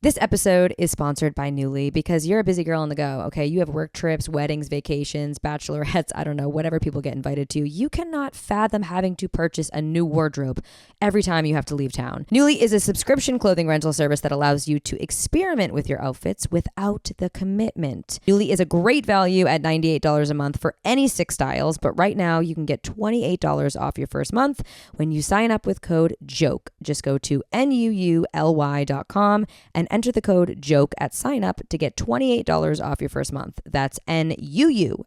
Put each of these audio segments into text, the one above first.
This episode is sponsored by Nuuly because you're a busy girl on the go, okay? You have work trips, weddings, vacations, bachelorettes, I don't know, whatever people get invited to. You cannot fathom having to purchase a new wardrobe every time you have to leave town. Nuuly is a subscription clothing rental service that allows you to experiment with your outfits without the commitment. Nuuly is a great value at $98 a month for any 6 styles, but right now you can get $28 off your first month when you sign up with code JOKE. Just go to NUULY.com and enter the code JOKE at sign up to get $28 off your first month. That's NUULY.com,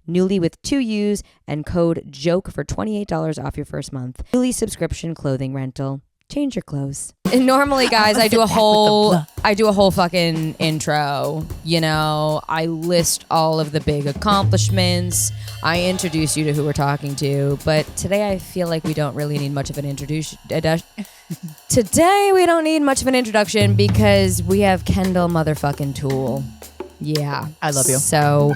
Nuuly with 2 U's, and code JOKE for $28 off your first month. Nuuly subscription clothing rental. Change your clothes. And normally, guys, I do a whole fucking intro. You know, I list all of the big accomplishments. I introduce you to who we're talking to. But today I feel like we don't really need much of an introduction. Today we don't need much of an introduction because we have Kendall motherfucking Toole. Yeah. I love you. So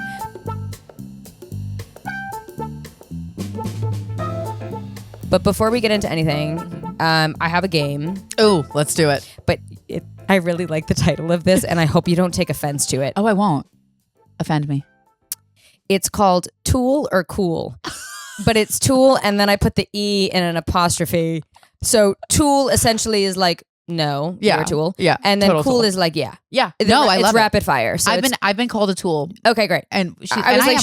but before we get into anything, I have a game. Oh, let's do it. But I really like the title of this, and I hope you don't take offense to it. Oh, I won't. Offend me. It's called Toole or Cool. But it's Toole, and then I put the E in an apostrophe. So Toole essentially is like, no, you're a tool. Yeah. And then total Cool tool. is like, yeah. Yeah. No, I love it's rapid fire. So I've been called a tool. Okay, great. And I was like,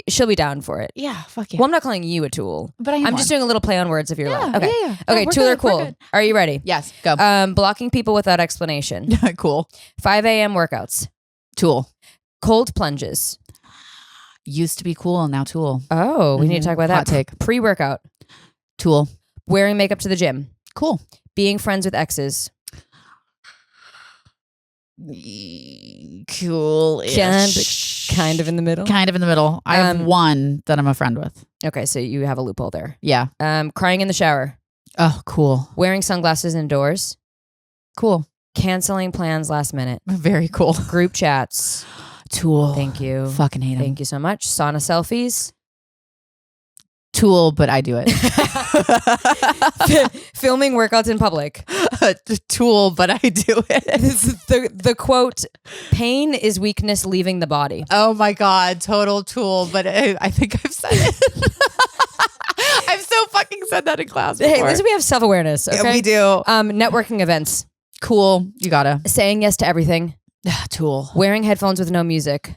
she'll be down for it. Yeah, fuck yeah. Well, I'm not calling you a tool. But I'm just doing a little play on words if you're like, okay. Yeah. Okay, No, Tool or good, we're Cool. good. Are you ready? Yes, go. Blocking people without explanation. Cool. 5 a.m. workouts. Tool. Cold plunges. Used to be cool, now tool. Oh, we need to talk about that. Hot take. Pre-workout. Tool. Wearing makeup to the gym. Cool. Being friends with exes. Cool. Kind of in the middle. Kind of in the middle. I have one that I'm a friend with. Okay, so you have a loophole there. Yeah. Crying in the shower. Oh, cool. Wearing sunglasses indoors. Cool. Canceling plans last minute. Very cool. Group chats. Tool. Thank you. Fucking hate him. Thank you so much. Sauna selfies. Tool, but I do it. Filming workouts in public. Tool, but I do it. the quote, pain is weakness leaving the body. Oh my God, total tool, but I think I've said it. I've so fucking said that in class before. Hey, at least we have self-awareness, okay? Yeah, we do. Networking events. Cool, you gotta. Saying yes to everything. Tool. Wearing headphones with no music.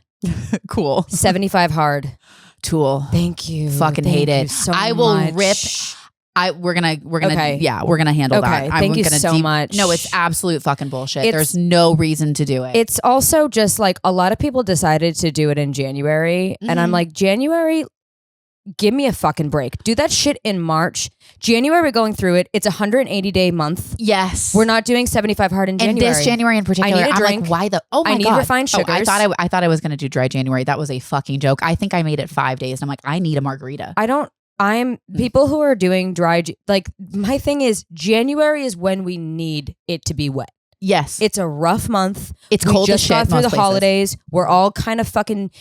Cool. 75 hard. Tool. Thank you. Fucking hate it. So I will much. rip. We're gonna okay. Yeah, we're gonna handle that. Thank you so much. No, it's absolute fucking bullshit. There's no reason to do it. It's also just like a lot of people decided to do it in January, and I'm like, January, give me a fucking break. Do that shit in March. January, we're going through it. It's a 180-day month. Yes. We're not doing 75 hard in January. And this January in particular, I need a drink. I'm like, why the? Oh my God. I need refined sugars. I thought I was gonna do dry January. That was a fucking joke. I think I made it 5 days, and I'm like, I need a margarita. I'm people who are doing dry, like my thing is January is when we need it to be wet. Yes. It's a rough month. It's cold as shit. We just got through the places. holidays. We're all kind of fucking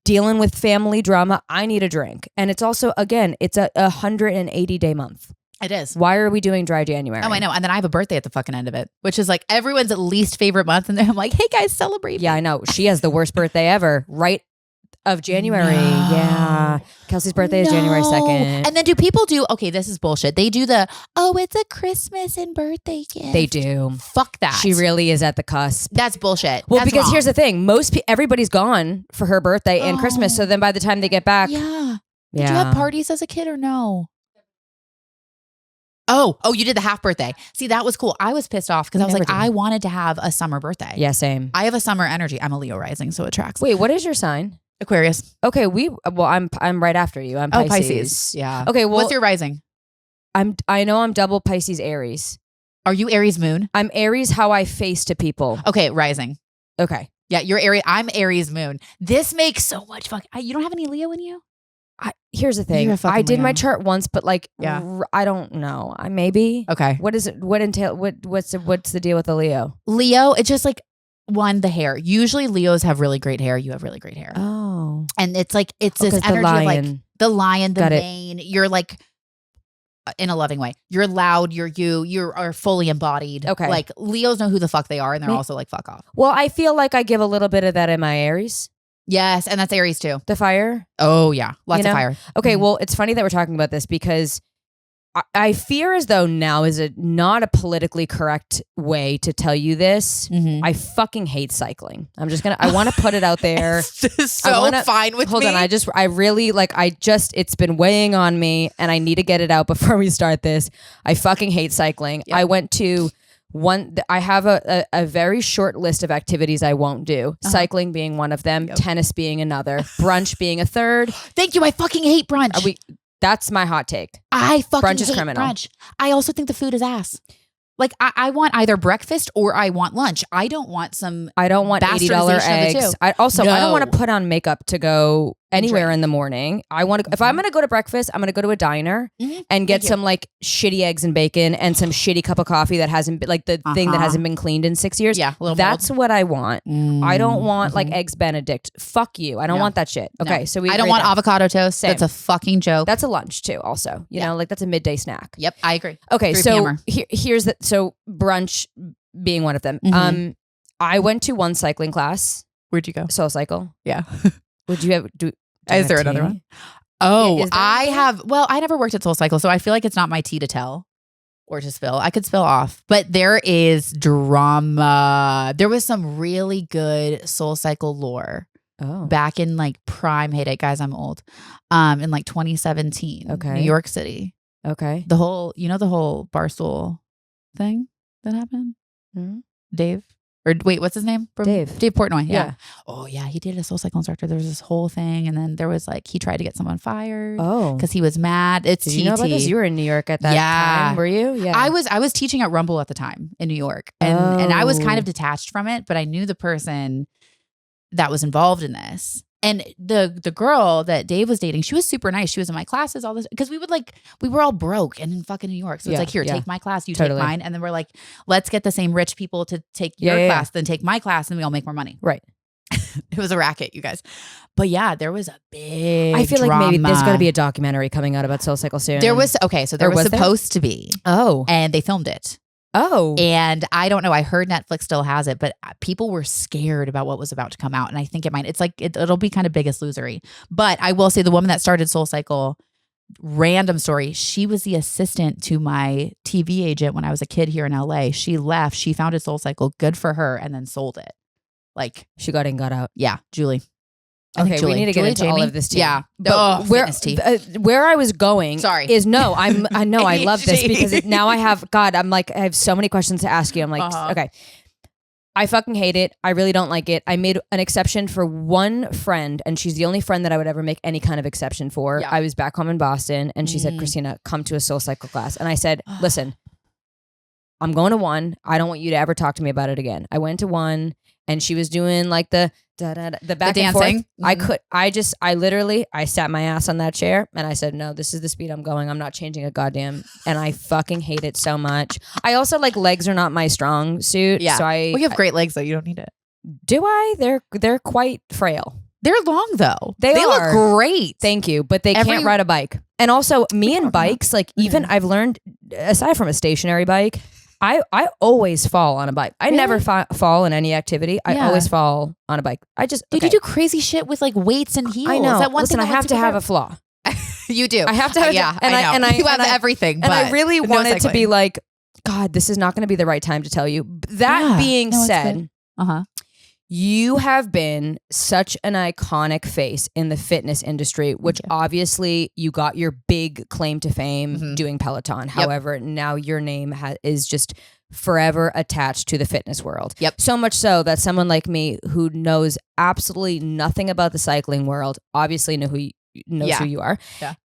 dealing with family drama. I need a drink. And it's also, again, it's a 180-day month. It is. Why are we doing dry January? Oh, I know. And then I have a birthday at the fucking end of it, which is like everyone's least favorite month. And then I'm like, hey guys, celebrate. Yeah, I know. She has the worst birthday ever, right? Of January. No. Yeah. Kelsey's birthday is January 2nd. And then do people do, okay, this is bullshit. They do it's a Christmas and birthday gift. They do. Fuck that. She really is at the cusp. That's bullshit. Well, That's because wrong. here's the thing. Everybody's gone for her birthday and Christmas. So then by the time they get back. Yeah. Did you have parties as a kid or no? Oh, you did the half birthday. See, that was cool. I was pissed off because I was like, I wanted to have a summer birthday. Yeah, same. I have a summer energy. I'm a Leo rising, so it tracks. Wait, what is your sign? Aquarius. Okay, I'm right after you. I'm Pisces. Pisces. Yeah. Okay, well, what's your rising? I know I'm double Pisces Aries. Are you Aries moon? I'm Aries how I face to people. Okay, rising. Okay. Yeah, you're Aries. I'm Aries moon. This makes so much you don't have any Leo in you? Here's the thing. I did my chart once, but like, I don't know. Maybe. Okay. What is it? What's the deal with the Leo? Leo, it's just like the hair. Usually Leos have really great hair. You have really great hair. Oh. And it's like, it's this energy of like the lion, the mane. You're like in a loving way. You're loud. You are fully embodied. Okay. Like Leos know who the fuck they are, and they're also like, fuck off. Well, I feel like I give a little bit of that in my Aries. Yes, and that's Aries too. The fire. Oh yeah, lots of fire. Okay, well, it's funny that we're talking about this because I fear as though now is not a politically correct way to tell you this. I fucking hate cycling. I want to put it out there. It's fine with me. Hold on, it's been weighing on me and I need to get it out before we start this. I fucking hate cycling. Yep. I went to I have a very short list of activities I won't do. Cycling being one of them, tennis being another, brunch being a third. Thank you. I fucking hate brunch. That's my hot take. I fucking brunch is hate criminal. Brunch. I also think the food is ass. Like I want either breakfast or I want lunch. I don't want $80 eggs. I don't want to put on makeup to go anywhere in the morning. I want to if I'm going to go to breakfast, I'm going to go to a diner and get some like shitty eggs and bacon and some shitty cup of coffee that hasn't been like the thing that hasn't been cleaned in 6 years. Yeah, that's what I want. I don't want like eggs Benedict. Fuck you. I don't want that shit. Okay, so I don't want avocado toast. Same. That's a fucking joke. That's a lunch too. Also, you know, like that's a midday snack. Yep, I agree. Okay, so here's the brunch being one of them. I went to one cycling class. Where'd you go? Soul Cycle. Yeah. Would you have Is there another one? Oh, I have. Well, I never worked at Soul Cycle, so I feel like it's not my tea to tell or to spill. I could spill off, but there is drama. There was some really good Soul Cycle lore. Back in like prime heyday, guys, I'm old. In like 2017. Okay. New York City. Okay. The whole Barstool thing that happened. Dave. Or wait, what's his name? Dave Portnoy. Yeah. Oh yeah, he did a Soul Cycle instructor. There was this whole thing, and then there was like he tried to get someone fired. Because he was mad. It's Did you know about this? You were in New York at that time, were you? Yeah. I was teaching at Rumble at the time in New York, and I was kind of detached from it, but I knew the person that was involved in this. And the girl that Dave was dating, she was super nice. She was in my classes, all this, because we were all broke and in fucking New York. So it's like, here, take my class, you take mine. And then we're like, let's get the same rich people to take your class, then take my class, and we all make more money. Right. It was a racket, you guys. But yeah, there was a big I feel like maybe there's going to be a documentary coming out about Soul Cycle soon. There was supposed to be. And they filmed it. And I don't know. I heard Netflix still has it, but people were scared about what was about to come out. And I think it might. It's like it'll be kind of Biggest Losery. But I will say the woman that started Soul Cycle, random story. She was the assistant to my TV agent when I was a kid here in LA. She left. She founded Soul Cycle. Good for her, and then sold it. Like she got in, got out. Yeah, Julie. Okay, we need to get into all of this tea. Yeah, where I was going is I know I love this because now I have I have so many questions to ask you. I'm like, okay, I fucking hate it. I really don't like it. I made an exception for one friend, and she's the only friend that I would ever make any kind of exception for. I was back home in Boston, and she said, "Christina, come to a Soul Cycle class." And I said, "Listen, I'm going to one. I don't want you to ever talk to me about it again." I went to one, and she was doing like the back the and dancing. Forth. I sat my ass on that chair and I said, no, this is the speed I'm going. I'm not changing a goddamn, and I fucking hate it so much. I also legs are not my strong suit. Yeah. So you have great legs though. You don't need it. Do I? They're quite frail. They're long though. They look great. Thank you. But they can't ride a bike. And also me and bikes, even I've learned, aside from a stationary bike, I always fall on a bike. I never fall in any activity. I always fall on a bike. Dude, you do crazy shit with weights and heels. I know. That one Listen, thing I have to have a flaw. You do. I have to have you have everything. And I really wanted to be like, God, this is not going to be the right time to tell you. That being said, you have been such an iconic face in the fitness industry, which obviously you got your big claim to fame doing Peloton. However, now your name is just forever attached to the fitness world. So much so that someone like me who knows absolutely nothing about the cycling world obviously knows who you are.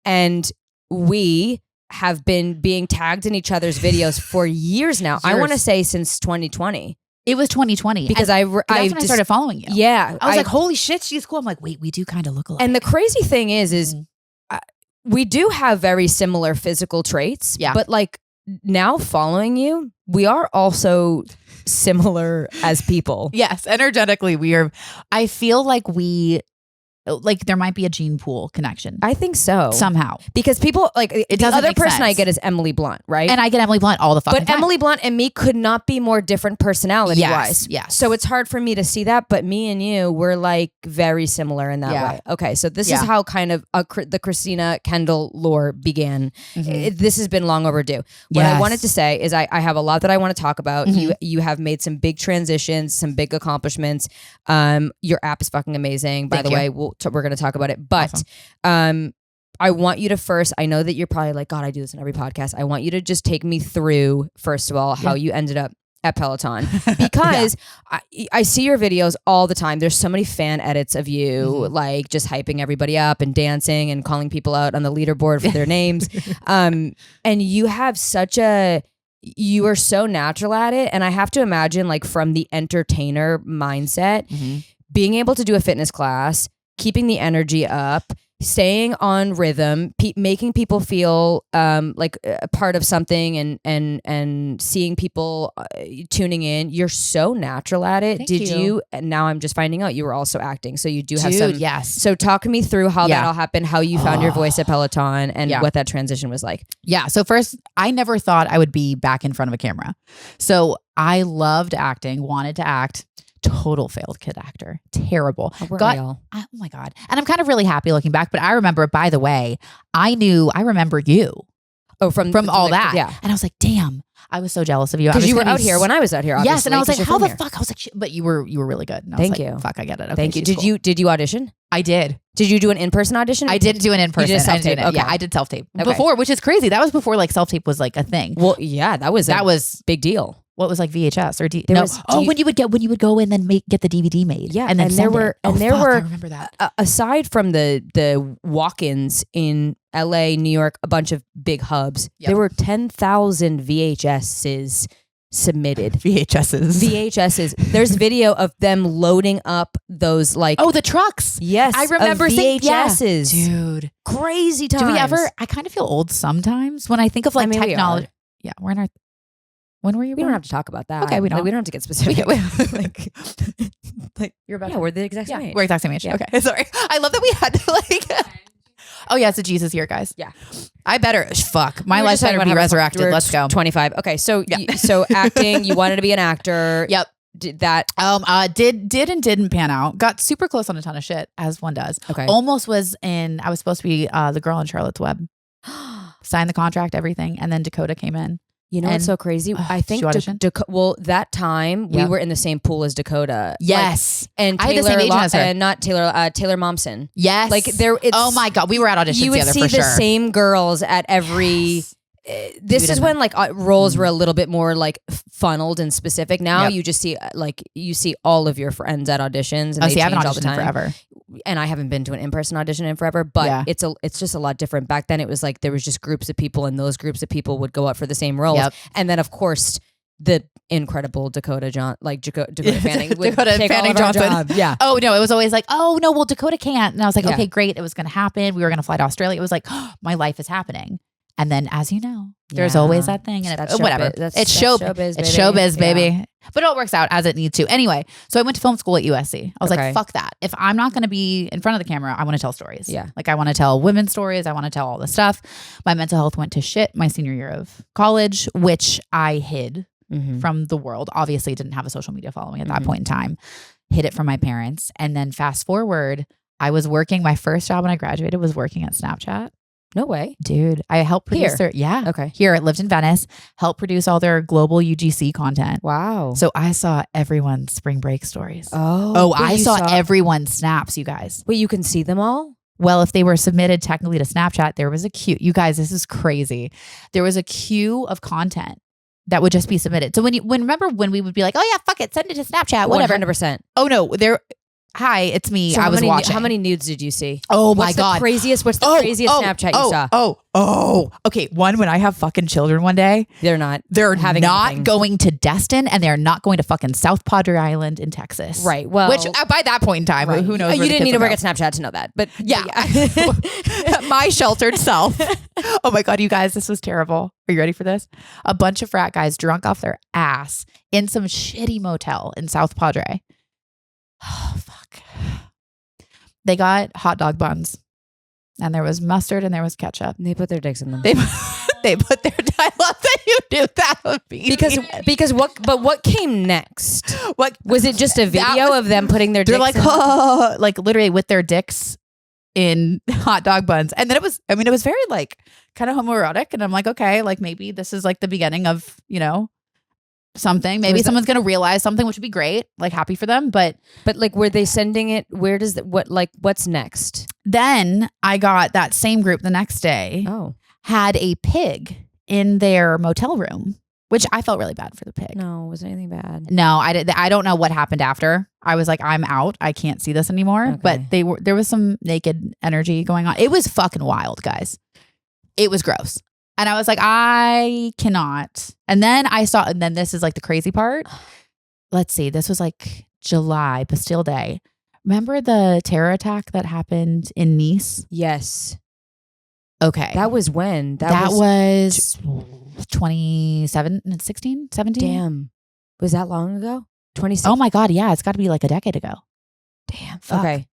And we have been being tagged in each other's videos for years now. I want to say since 2020. It was 2020 because that's when I started following you. Yeah, I was like, "Holy shit, she's cool." I'm like, "Wait, we do kind of look alike." And the crazy thing is we do have very similar physical traits. Yeah, but now following you, we are also similar as people. Yes, energetically, we are. I feel like we like there might be a gene pool connection. I think so. Somehow. Because people like it the other person sense. I get is Emily Blunt, right? And I get Emily Blunt all the fucking time. But Emily Blunt and me could not be more different personality wise. Yes. So it's hard for me to see that, but me and you, we're like very similar in that way. Okay, so this is how kind of the Christina Kendall lore began. This has been long overdue. What I wanted to say is I have a lot that I want to talk about. You have made some big transitions, some big accomplishments. Your app is fucking amazing. By the way, we're going to talk about it. But I want you to first, I know that you're probably like, God, I do this in every podcast. I want you to just take me through, first of all, how you ended up at Peloton. Because I see your videos all the time. There's so many fan edits of you, like just hyping everybody up and dancing and calling people out on the leaderboard for their names. And you have you are so natural at it. And I have to imagine, like, from the entertainer mindset, being able to do a fitness class, keeping the energy up, staying on rhythm, making people feel like a part of something, and seeing people tuning in. You're so natural at it. Did you? And now I'm just finding out you were also acting. So you do have some. Yes. So talk me through how that all happened, how you found your voice at Peloton, and what that transition was like. Yeah. So first, I never thought I would be back in front of a camera. So I loved acting, wanted to act. Total failed kid actor. Terrible. Oh my God. And I'm kind of really happy looking back, but I remember, by the way, I remember you. Oh, from all that. Yeah. And I was like, damn, I was so jealous of you. Because you were out here when I was out here, obviously. Yes. And I was like, how the fuck? I was like, but you were really good. And I was Thank like, you. Fuck, I get it. Okay, thank you. Did you audition? I did. Did you do an in-person audition? I didn't do an in-person. You did self-tape. Okay. Yeah, I did self-tape before, which is crazy. That was before like self-tape was like a thing. Well, yeah, that was big deal. What was like VHS or when you would go in and get the DVD made. Yeah, and then there were I remember that. Aside from the walk-ins in LA, New York, a bunch of big hubs, there were 10,000 VHSs submitted. VHSs. There's video of them loading up those like the trucks. Yes, I remember VHSs. Dude, crazy times. Do we ever? I kind of feel old sometimes when I think of like technology. Yeah, we're in our. When were you? We don't have to talk about that. Okay, we don't. Like, we don't have to get specific. like you're about. Yeah, we're the exact same age. We're exact same age. Yeah. Okay, sorry. I love that we had to like. Oh yeah, it's a Jesus year, guys. Yeah, I better fuck. My life better be resurrected. Let's go. 25. Okay, so so acting. You wanted to be an actor. Yep. Did that? Did and didn't pan out. Got super close on a ton of shit, as one does. Okay. Almost was in. I was supposed to be the girl in Charlotte's Web. Signed the contract, everything, and then Dakota came in. You know what's so crazy? I think that time we were in the same pool as Dakota. Yes, and Taylor, I had the same agent as her. And not Taylor. Taylor Momsen. Yes, like there. Oh my God, we were at auditions together. You would see the same girls at every. Yes. This is when like roles were a little bit more like funneled and specific. Now you just see you see all of your friends at auditions, and they change all the time. Forever. And I haven't been to an in-person audition in forever, but it's just a lot different. Back then, it was like there was just groups of people, and those groups of people would go up for the same roles. Yep. And then, of course, the incredible Dakota Fanning would take all of our job. Yeah. Oh no, it was always like, oh no, well Dakota can't, and I was like, okay, great, it was going to happen. We were going to fly to Australia. It was like, oh, my life is happening. And then, as you know, there's always that thing, and whatever. It's showbiz, it's showbiz, baby. Yeah. But it all works out as it needs to. Anyway, so I went to film school at USC. I was like, fuck that. If I'm not going to be in front of the camera, I want to tell stories. Yeah. Like I want to tell women's stories. I want to tell all this stuff. My mental health went to shit my senior year of college, which I hid from the world. Obviously, didn't have a social media following at that point in time. Hid it from my parents. And then fast forward, I was working. My first job when I graduated was working at Snapchat. No way. Dude, I helped produce their, here, it lived in Venice, helped produce all their global UGC content. Wow. So I saw everyone's spring break stories. I saw everyone's snaps, you guys. Wait, you can see them all? Well, if they were submitted technically to Snapchat, there was a queue. You guys, this is crazy. There was a queue of content that would just be submitted. So remember when we would be like, oh yeah, fuck it, send it to Snapchat, whatever. 100%. Oh no, hi, it's me. So I was watching. How many nudes did you see? Oh my God. What's the craziest Snapchat you saw? Okay. One, when I have fucking children one day. They're not going to Destin, and they're not going to fucking South Padre Island in Texas. Right. Well. Which by that point in time, who knows? You didn't need to work at Snapchat to know that. But yeah. My sheltered self. Oh my God, you guys, this was terrible. Are you ready for this? A bunch of frat guys drunk off their ass in some shitty motel in South Padre. Oh, fuck. They got hot dog buns. And there was mustard and there was ketchup. And they put their dicks in them. They put their. I love that you knew that would be because what came next? What was it? Just a video of them putting their dicks? They're like, oh, like literally with their dicks in hot dog buns. And then it was very like kind of homoerotic. And I'm like, okay, like maybe this is like the beginning of something. Maybe someone's gonna realize something, which would be great. Like happy for them, but like, were they sending it? Where does what's next? Then I got that same group the next day. Oh, had a pig in their motel room, which I felt really bad for the pig. No, was anything bad? No, I don't know what happened after. I was like, I'm out. I can't see this anymore. Okay. But there was some naked energy going on. It was fucking wild, guys. It was gross. And I was like, I cannot. And then this is like the crazy part. Let's see. This was like July, Bastille Day. Remember the terror attack that happened in Nice? Yes. Okay. That was when? That was 2016, 17? Damn. Was that long ago? 2016. Oh my God. Yeah. It's got to be like a decade ago. Damn. Fuck. Okay.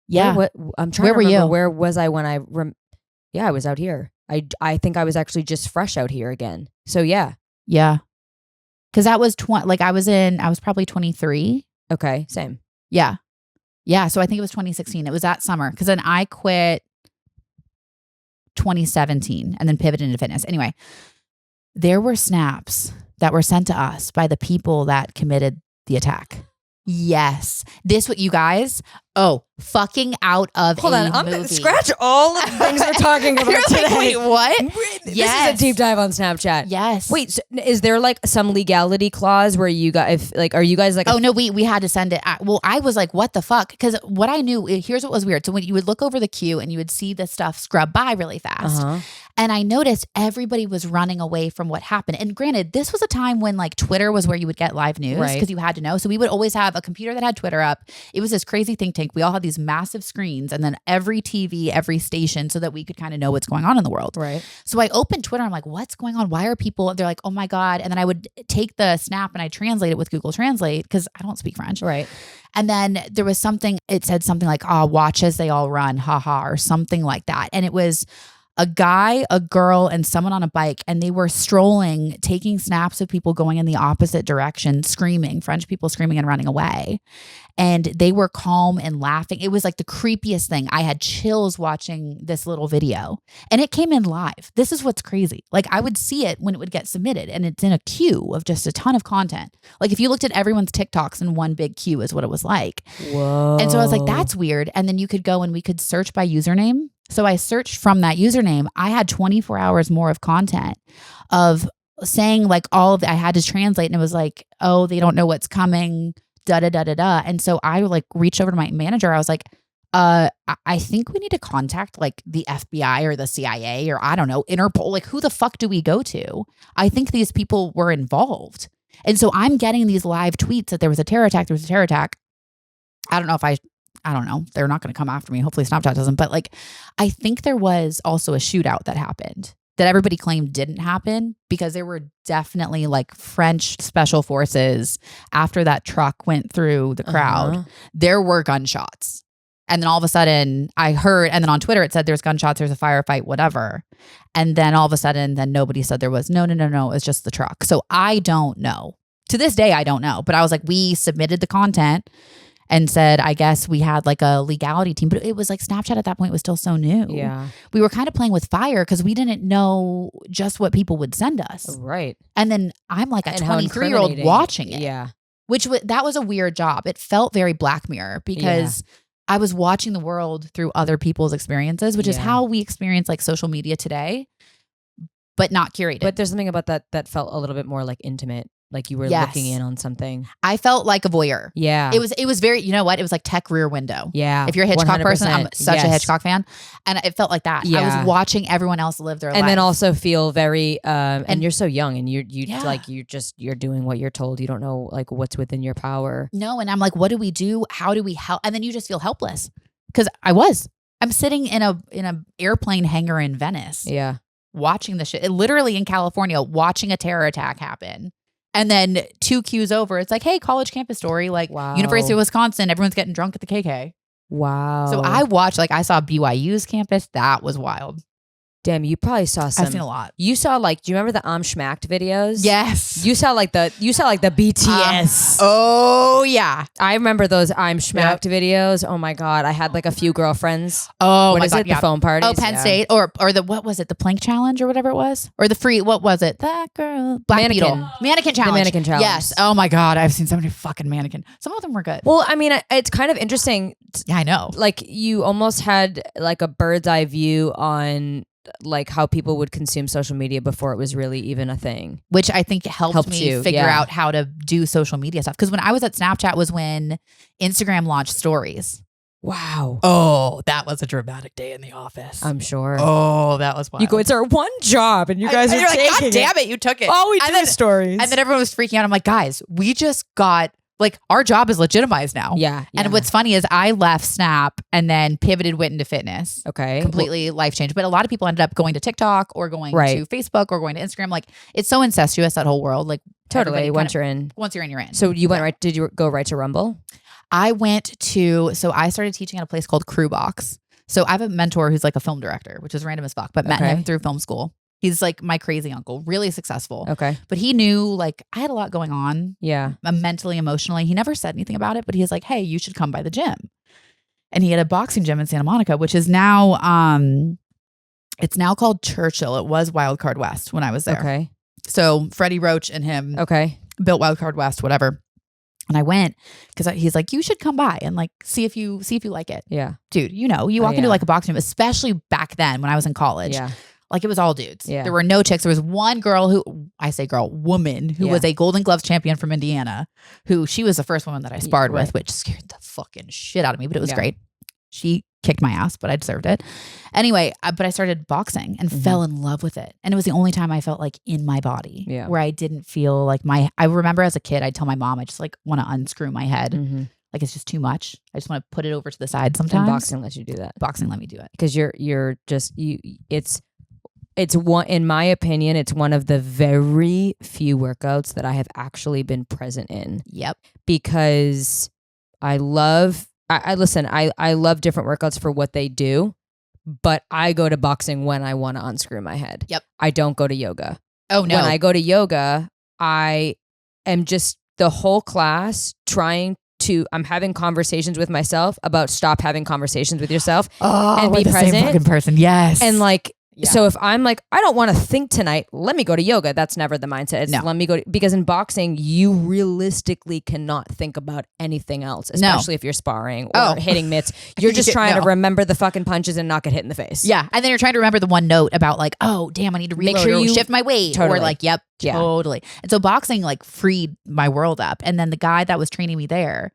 Yeah. I'm trying to remember. Where was I when I was out here. I think I was actually just fresh out here again. So yeah. Yeah. Cause that was I was probably 23. Okay. Same. Yeah. Yeah. So I think it was 2016. It was that summer. Cause then I quit 2017 and then pivoted into fitness. Anyway, there were snaps that were sent to us by the people that committed the attack. Yes. This what you guys, fucking out of Hold on, I'm gonna scratch all the things we're talking about today. Like, wait, what? This is a deep dive on Snapchat. Yes. Wait, so is there like some legality clause where you guys, are you guys like... Oh no, we had to send it. Well, I was like, what the fuck? Because what I knew, here's what was weird. So when you would look over the queue and you would see the stuff scrub by really fast. And I noticed everybody was running away from what happened. And granted, this was a time when like Twitter was where you would get live news because you had to know. So we would always have a computer that had Twitter up. It was this crazy think tank. We all had these massive screens and then every TV, every station so that we could kind of know what's going on in the world. Right. So I opened Twitter. I'm like, what's going on? Why are people, they're like, oh my God. And then I would take the snap and I translate it with Google Translate because I don't speak French. Right. And then there was something, it said something like, watch as they all run, haha, or something like that. And it was a guy, a girl, and someone on a bike, and they were strolling, taking snaps of people going in the opposite direction, screaming, French people screaming and running away. And they were calm and laughing. It was like the creepiest thing. I had chills watching this little video. And it came in live. This is what's crazy. Like I would see it when it would get submitted, and it's in a queue of just a ton of content. Like if you looked at everyone's TikToks in one big queue is what it was like. Whoa. And so I was like, that's weird. And then you could go and we could search by username. So I searched from that username. I had 24 hours more of content of saying like I had to translate, and it was like, oh, they don't know what's coming, da da da da da. And so I like reached over to my manager. I was like, I think we need to contact like the FBI or the CIA or I don't know, Interpol. Like who the fuck do we go to? I think these people were involved. And so I'm getting these live tweets that there was a terror attack. I don't know. They're not going to come after me. Hopefully Snapchat doesn't. But like, I think there was also a shootout that happened that everybody claimed didn't happen because there were definitely like French special forces after that truck went through the crowd. There were gunshots. And then all of a sudden I heard, and then on Twitter it said there's gunshots, there's a firefight, whatever. And then all of a sudden, then nobody said there was. No. It's just the truck. So I don't know. To this day, I don't know. But I was like, we submitted the content and said, I guess we had like a legality team, but it was like Snapchat at that point was still so new. Yeah. We were kind of playing with fire because we didn't know just what people would send us. Right. And then I'm like a 23-year-old watching it. Yeah. That was a weird job. It felt very Black Mirror because I was watching the world through other people's experiences, which is how we experience like social media today, but not curated. But there's something about that felt a little bit more like intimate. Like you were looking in on something. I felt like a voyeur. Yeah. It was very, you know what? It was like tech Rear Window. Yeah. If you're a Hitchcock 100%. person, I'm such a Hitchcock fan. And it felt like that. Yeah. I was watching everyone else live their life. And then also feel very, and you're so young and you're doing what you're told. You don't know like what's within your power. No. And I'm like, what do we do? How do we help? And then you just feel helpless. Cause I'm sitting in a airplane hangar in Venice. Yeah. Watching the shit, literally in California, watching a terror attack happen. And then 2 queues over, it's like, hey, college campus story, like University of Wisconsin, everyone's getting drunk at the KK. Wow. So I watched, like I saw BYU's campus. That was wild. Damn, you probably saw some. I've seen a lot. You saw like, do you remember the Schmacked videos? Yes. You saw like the BTS. Oh yeah. I remember those Schmacked videos. Oh my God. I had like a few girlfriends. Oh what my is God, it? The phone parties? Oh, Penn State or the, what was it? The plank challenge or whatever it was? Or the free, what was it? That girl. Black Beetle. Mannequin challenge. The mannequin challenge. Yes. Oh my God. I've seen so many fucking mannequin. Some of them were good. Well, I mean, it's kind of interesting. Yeah, I know. Like you almost had like a bird's eye view on like how people would consume social media before it was really even a thing. Which I think helped me you, figure out how to do social media stuff. Because when I was at Snapchat was when Instagram launched stories. Wow. Oh, that was a dramatic day in the office. I'm sure. Oh, that was wild. You go, it's our one job and you guys are taking like, God damn it, you took it. Oh, we do stories. And then everyone was freaking out. I'm like, guys, we just got, like, our job is legitimized now. Yeah. And what's funny is I left Snap and then pivoted, went into fitness. Okay. Completely life changed. But a lot of people ended up going to TikTok or going to Facebook or going to Instagram. Like, it's so incestuous, that whole world. Like, totally. Once you're in, you're in. So you went right, did you go right to Rumble? I went to, so I started teaching at a place called Crewbox. So I have a mentor who's like a film director, which is random as fuck, but met him through film school. He's like my crazy uncle, really successful. Okay. But he knew like I had a lot going on. Yeah. Mentally, emotionally. He never said anything about it, but he was like, hey, you should come by the gym. And he had a boxing gym in Santa Monica, which is now, it's now called Churchill. It was Wildcard West when I was there. Okay. So Freddie Roach and him built Wildcard West, whatever. And I went because he's like, you should come by and like see if you like it. Yeah. Dude, you walk into like a boxing gym, especially back then when I was in college. Yeah. Like it was all dudes. Yeah. There were no chicks. There was one girl woman who was a Golden Gloves champion from Indiana, who she was the first woman that I sparred with, which scared the fucking shit out of me, but it was great. She kicked my ass, but I deserved it. Anyway, but I started boxing and fell in love with it. And it was the only time I felt like in my body where I didn't feel like I remember as a kid, I'd tell my mom, I just like want to unscrew my head. Mm-hmm. Like it's just too much. I just want to put it over to the side sometimes. And boxing lets you do that. Boxing let me do it. Because it's one, in my opinion, it's one of the very few workouts that I have actually been present in. Yep. Because I love different workouts for what they do, but I go to boxing when I want to unscrew my head. Yep. I don't go to yoga. Oh no. When I go to yoga, I am just the whole class I'm having conversations with myself about stop having conversations with yourself and be present. Same fucking person. Yes. And like, so if I'm like, I don't want to think tonight, let me go to yoga. That's never the mindset. It's let me go because in boxing, you realistically cannot think about anything else, especially if you're sparring or hitting mitts. You're just trying to remember the fucking punches and not get hit in the face. Yeah. And then you're trying to remember the one note about like, oh, damn, I need to reload or shift my weight. Or like, yep, totally. And so boxing like freed my world up. And then the guy that was training me there,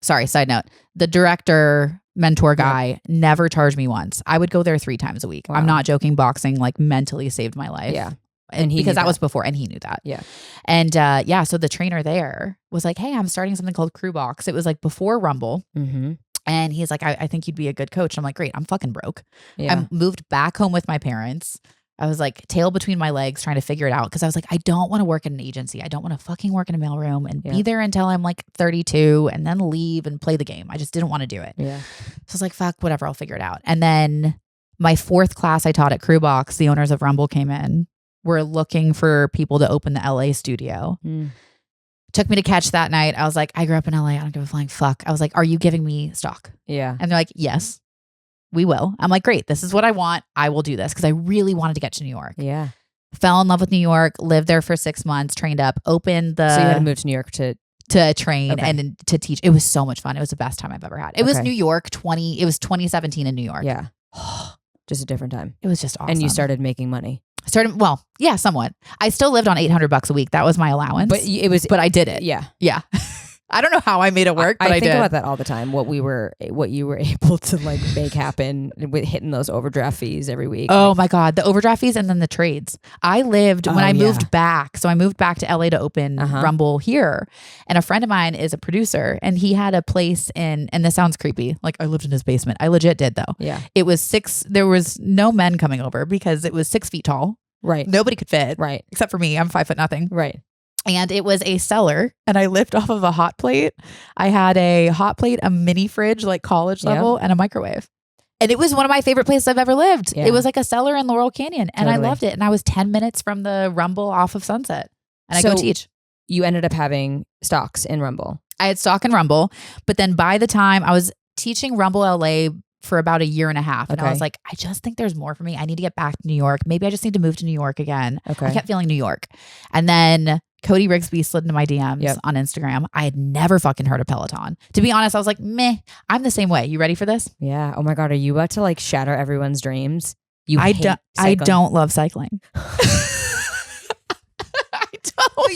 sorry, side note, the director mentor guy never charged me once. I would go there 3 times a week. Wow. I'm not joking. Boxing like mentally saved my life. Yeah. And because that was before, and he knew that. Yeah. And so the trainer there was like, hey, I'm starting something called Crewbox. It was like before Rumble. Mm-hmm. And he's like, I think you'd be a good coach. I'm like, great. I'm fucking broke. Yeah. I moved back home with my parents. I was like tail between my legs trying to figure it out because I was like, I don't want to work in an agency. I don't want to fucking work in a mailroom and be there until I'm like 32 and then leave and play the game. I just didn't want to do it. Yeah. So I was like, fuck, whatever, I'll figure it out. And then my 4th class I taught at Crewbox, the owners of Rumble came in. We're looking for people to open the LA studio. Took me to catch that night. I was like, I grew up in LA. I don't give a flying fuck. I was like, are you giving me stock? Yeah. And they're like, yes. We will. I'm like, great. This is what I want. I will do this because I really wanted to get to New York. Yeah. Fell in love with New York, lived there for 6 months, trained up, opened the... So you had to move to New York to train and to teach. It was so much fun. It was the best time I've ever had. It was New York it was 2017 in New York. Yeah. Just a different time. It was just awesome. And you started making money. Well, yeah, somewhat. I still lived on $800 a week. That was my allowance. But I did it. Yeah. Yeah. I don't know how I made it work, but I did. I think about that all the time. What you were able to like make happen with hitting those overdraft fees every week. Oh my God. The overdraft fees and then the trades. I lived when I moved back. So I moved back to LA to open Rumble here. And a friend of mine is a producer and he had a place and this sounds creepy. Like I lived in his basement. I legit did though. Yeah. It was there was no men coming over because it was 6 feet tall. Right. Nobody could fit. Right. Except for me. I'm 5 foot nothing. Right. And it was a cellar, and I lived off of a hot plate. I had a hot plate, a mini fridge, like college level, and a microwave. And it was one of my favorite places I've ever lived. Yeah. It was like a cellar in Laurel Canyon, and I loved it. And I was 10 minutes from the Rumble off of Sunset, and I go teach. You ended up having stocks in Rumble. I had stock in Rumble, but then by the time I was teaching Rumble LA for about a year and a half. And I was like, I just think there's more for me. I need to get back to New York. Maybe I just need to move to New York again. I kept feeling New York. And then Cody Rigsby slid into my DMs on Instagram. I had never fucking heard of Peloton. To be honest, I was like, meh, I'm the same way. You ready for this? Yeah. Oh my God. Are you about to like shatter everyone's dreams? I don't love cycling.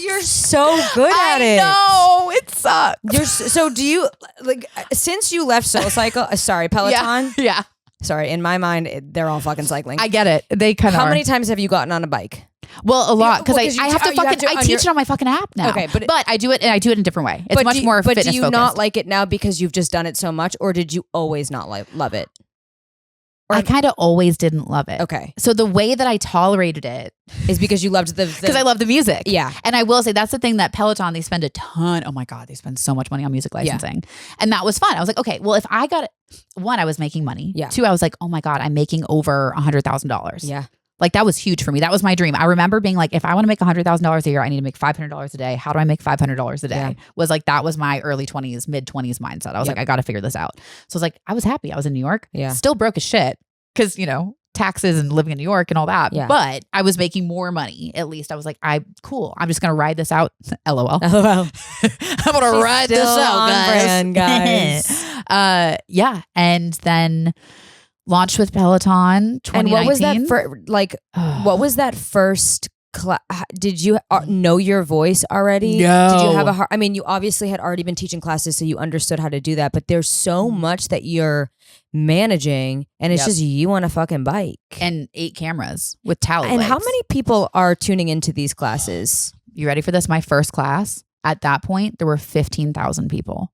You're so good at it. No, it sucks. So do you like since you left Peloton? Yeah. Sorry, in my mind, they're all fucking cycling. I get it. They kind of. How many times have you gotten on a bike? Well, a lot because I have to fucking. I teach it on my fucking app now. Okay, but I do it and I do it in a different way. It's much more fitness focused. But do you not like it now because you've just done it so much, or did you always not love it? I kind of always didn't love it. Okay. So the way that I tolerated it is because you loved because I love the music. Yeah. And I will say that's the thing that Peloton, they spend a ton. Oh my God, they spend so much money on music licensing. Yeah. And that was fun. I was like, okay, well, if I got it, one, I was making money. Yeah. Two, I was like, oh my God, I'm making over $100,000. Yeah. Like that was huge for me. That was my dream. I remember being like, if I want to make $100,000 a year, I need to make $500 a day. How do I make $500 a day? Yeah. Was like, that was my early 20s, mid 20s mindset. I was like, I got to figure this out. So I was like, I was happy. I was in New York. Yeah. Still broke as shit. Because, taxes and living in New York and all that. Yeah. But I was making more money. At least I was like, cool. I'm just going to ride this out. LOL. LOL. I'm going to ride this out, guys. Yeah. And then launched with Peloton 2019. And what was that what was that first class? Did you know your voice already? No. Did you have you obviously had already been teaching classes, so you understood how to do that, but there's so much that you're managing, and it's just you on a fucking bike. And 8 cameras with towel And legs. how many people are tuning into these classes? You ready for this? My first class, at that point, there were 15,000 people.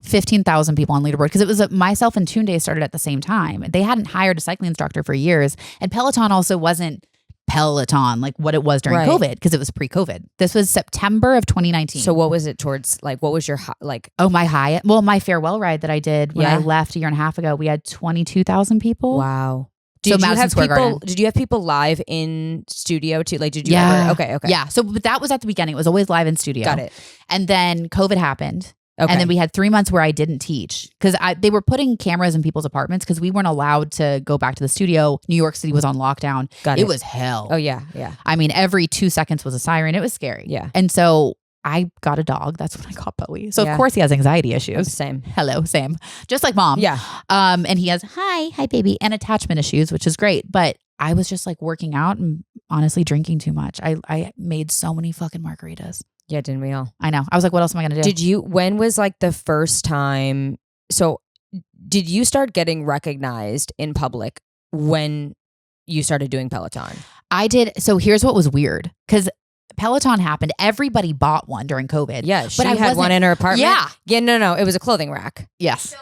15,000 people on leaderboard because it was myself and Tune Day started at the same time. They hadn't hired a cycling instructor for years, and Peloton also wasn't Peloton like what it was during COVID because it was pre-COVID. This was September of 2019. So what was it towards what was your my high? Well, my farewell ride that I did when I left a year and a half ago, we had 22,000 people. Wow. Did you have people live in studio too? Like, did you ever? Okay. Yeah. So, but that was at the beginning. It was always live in studio. Got it. And then COVID happened. Okay. And then we had 3 months where I didn't teach because they were putting cameras in people's apartments because we weren't allowed to go back to the studio. New York City was on lockdown. It was hell. Oh, yeah. Yeah. I mean, every 2 seconds was a siren. It was scary. Yeah. And so I got a dog. That's when I got Bowie. So of course he has anxiety issues. Same. Hello, same. Just like mom. Yeah. And he has hi baby, and attachment issues, which is great. But I was just like working out and honestly drinking too much. I made so many fucking margaritas. Yeah, didn't we all? I know. I was like, what else am I going to do? When was like the first time? So did you start getting recognized in public when you started doing Peloton? I did. So here's what was weird. Because Peloton happened. Everybody bought one during COVID. Yeah, she had one in her apartment. Yeah. No. It was a clothing rack. Yes.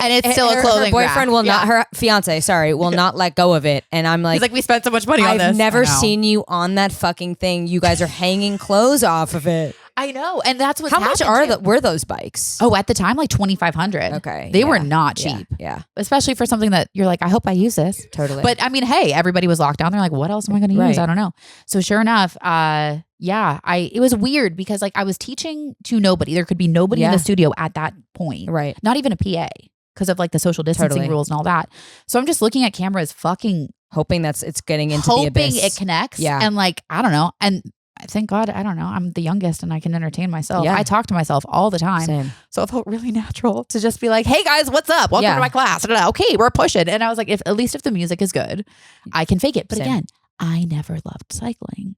And it's still a clothing rack. Her boyfriend will not, her fiance, will not let go of it. And I'm like, he's like, we spent so much money on this. I've never seen you on that fucking thing. You guys are hanging clothes off of it. I know. And that's what's happened. How much were those bikes? Oh, at the time, like $2,500. Okay. They were not cheap. Yeah. Especially for something that you're like, I hope I use this. Totally. But I mean, hey, everybody was locked down. They're like, what else am I going to use? I don't know. So sure enough, it was weird because like I was teaching to nobody. There could be nobody in the studio at that point. Right. Not even a PA because of like the social distancing rules and all that. So I'm just looking at cameras fucking hoping it's getting into the abyss. Hoping it connects. Yeah. And like, I don't know. And thank God, I don't know. I'm the youngest and I can entertain myself. Yeah. I talk to myself all the time. Same. So it felt really natural to just be like, hey guys, what's up? Welcome to my class. Okay, we're pushing. And I was like, at least if the music is good, I can fake it. But again, I never loved cycling.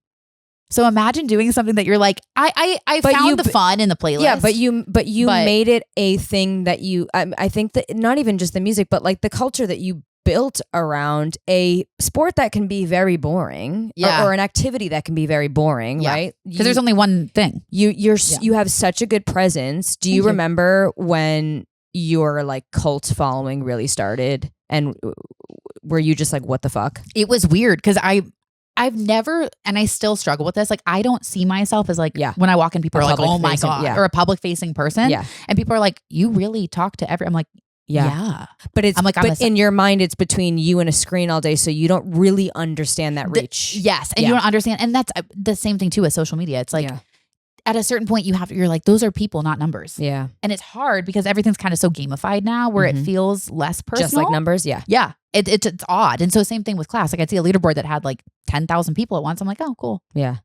So imagine doing something that you're like, I found the fun in the playlist. Yeah, but you made it a thing that I think that not even just the music, but like the culture that you built around a sport that can be very boring, or an activity that can be very boring, right? Because there's only one thing. You have such a good presence. Do you remember when your like cult following really started, and were you just like, what the fuck? It was weird because I've never, and I still struggle with this. Like, I don't see myself as like, when I walk in, people are like, oh my God, or a public facing person. Yeah. And people are like, you really talk to I'm like, yeah. But it's, but in your mind, it's between you and a screen all day. So you don't really understand that reach. Yes. And you don't understand. And that's the same thing too with social media. It's like, at a certain point you're like, those are people, not numbers. Yeah. And it's hard because everything's kind of so gamified now where it feels less personal. Just like numbers. Yeah. Yeah. It's odd. And so same thing with class. Like I'd see a leaderboard that had like 10,000 people at once. I'm like, oh, cool. Yeah.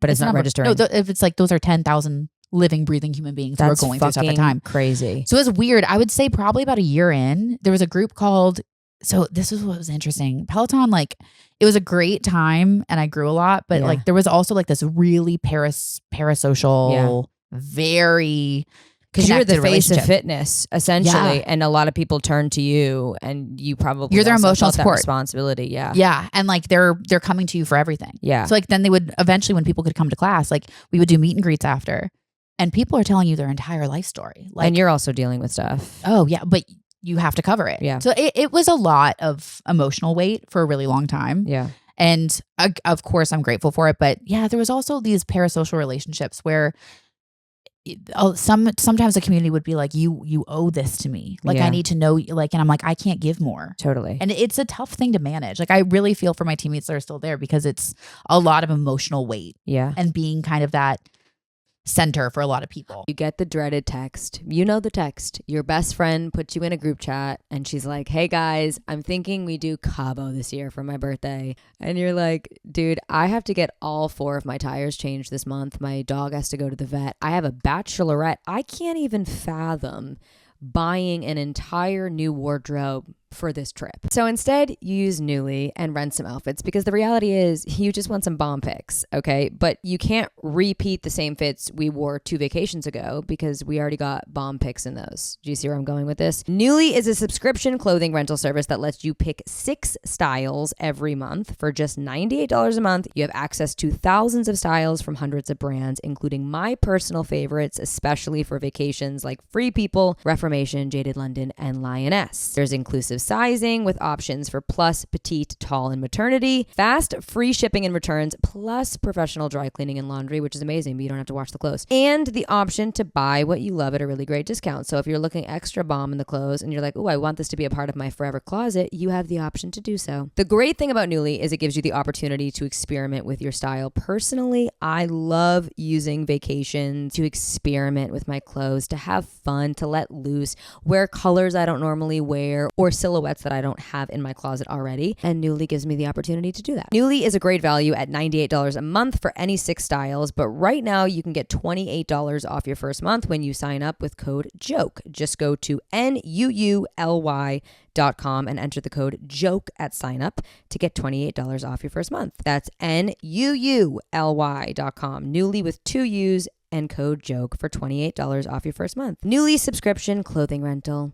But it's not registering. No, if it's like, those are 10,000 living, breathing human beings who are going through stuff at the time. Crazy. So it's weird. I would say probably about a year in, there was a group called, so this is what was interesting. Peloton, like it was a great time and I grew a lot, but like there was also like this really parasocial, very because you're the face of fitness essentially, and a lot of people turn to you, and you probably you're their emotional support responsibility. Yeah, and like they're coming to you for everything. Yeah, so like then they would eventually, when people could come to class, like we would do meet and greets after, and people are telling you their entire life story. Like, and you're also dealing with stuff. Oh yeah, but you have to cover it. Yeah, so it was a lot of emotional weight for a really long time. Yeah, and of course I'm grateful for it, but yeah, there was also these parasocial relationships where sometimes the community would be like, you owe this to me. Like I need to know, like, and I'm like, I can't give more. Totally. And it's a tough thing to manage. Like I really feel for my teammates that are still there because it's a lot of emotional weight. Yeah. And being kind of that center for a lot of people. You get the dreaded text. You know the text. Your best friend puts you in a group chat and she's like, hey guys, I'm thinking we do Cabo this year for my birthday. And you're like, dude, I have to get all 4 of my tires changed this month. My dog has to go to the vet. I have a bachelorette. I can't even fathom buying an entire new wardrobe for this trip. So instead, you use Nuuly and rent some outfits because the reality is you just want some bomb pics, okay? But you can't repeat the same fits we wore 2 vacations ago because we already got bomb pics in those. Do you see where I'm going with this? Nuuly is a subscription clothing rental service that lets you pick 6 styles every month for just $98 a month. You have access to thousands of styles from hundreds of brands, including my personal favorites, especially for vacations like Free People, Reformation, Jaded London, and Lioness. There's inclusive sizing with options for plus, petite, tall, and maternity, fast, free shipping and returns, plus professional dry cleaning and laundry, which is amazing, but you don't have to wash the clothes, and the option to buy what you love at a really great discount. So if you're looking extra bomb in the clothes and you're like, oh, I want this to be a part of my forever closet, you have the option to do so. The great thing about Nuuly is it gives you the opportunity to experiment with your style. Personally, I love using vacations to experiment with my clothes, to have fun, to let loose, wear colors I don't normally wear, or silhouettes that I don't have in my closet already, and Nuuly gives me the opportunity to do that. Nuuly is a great value at $98 a month for any 6 styles, but right now you can get $28 off your first month when you sign up with code JOKE. Just go to NUULY.com and enter the code JOKE at sign up to get $28 off your first month. That's NUULY.com. Nuuly with 2 U's and code JOKE for $28 off your first month. Nuuly subscription clothing rental.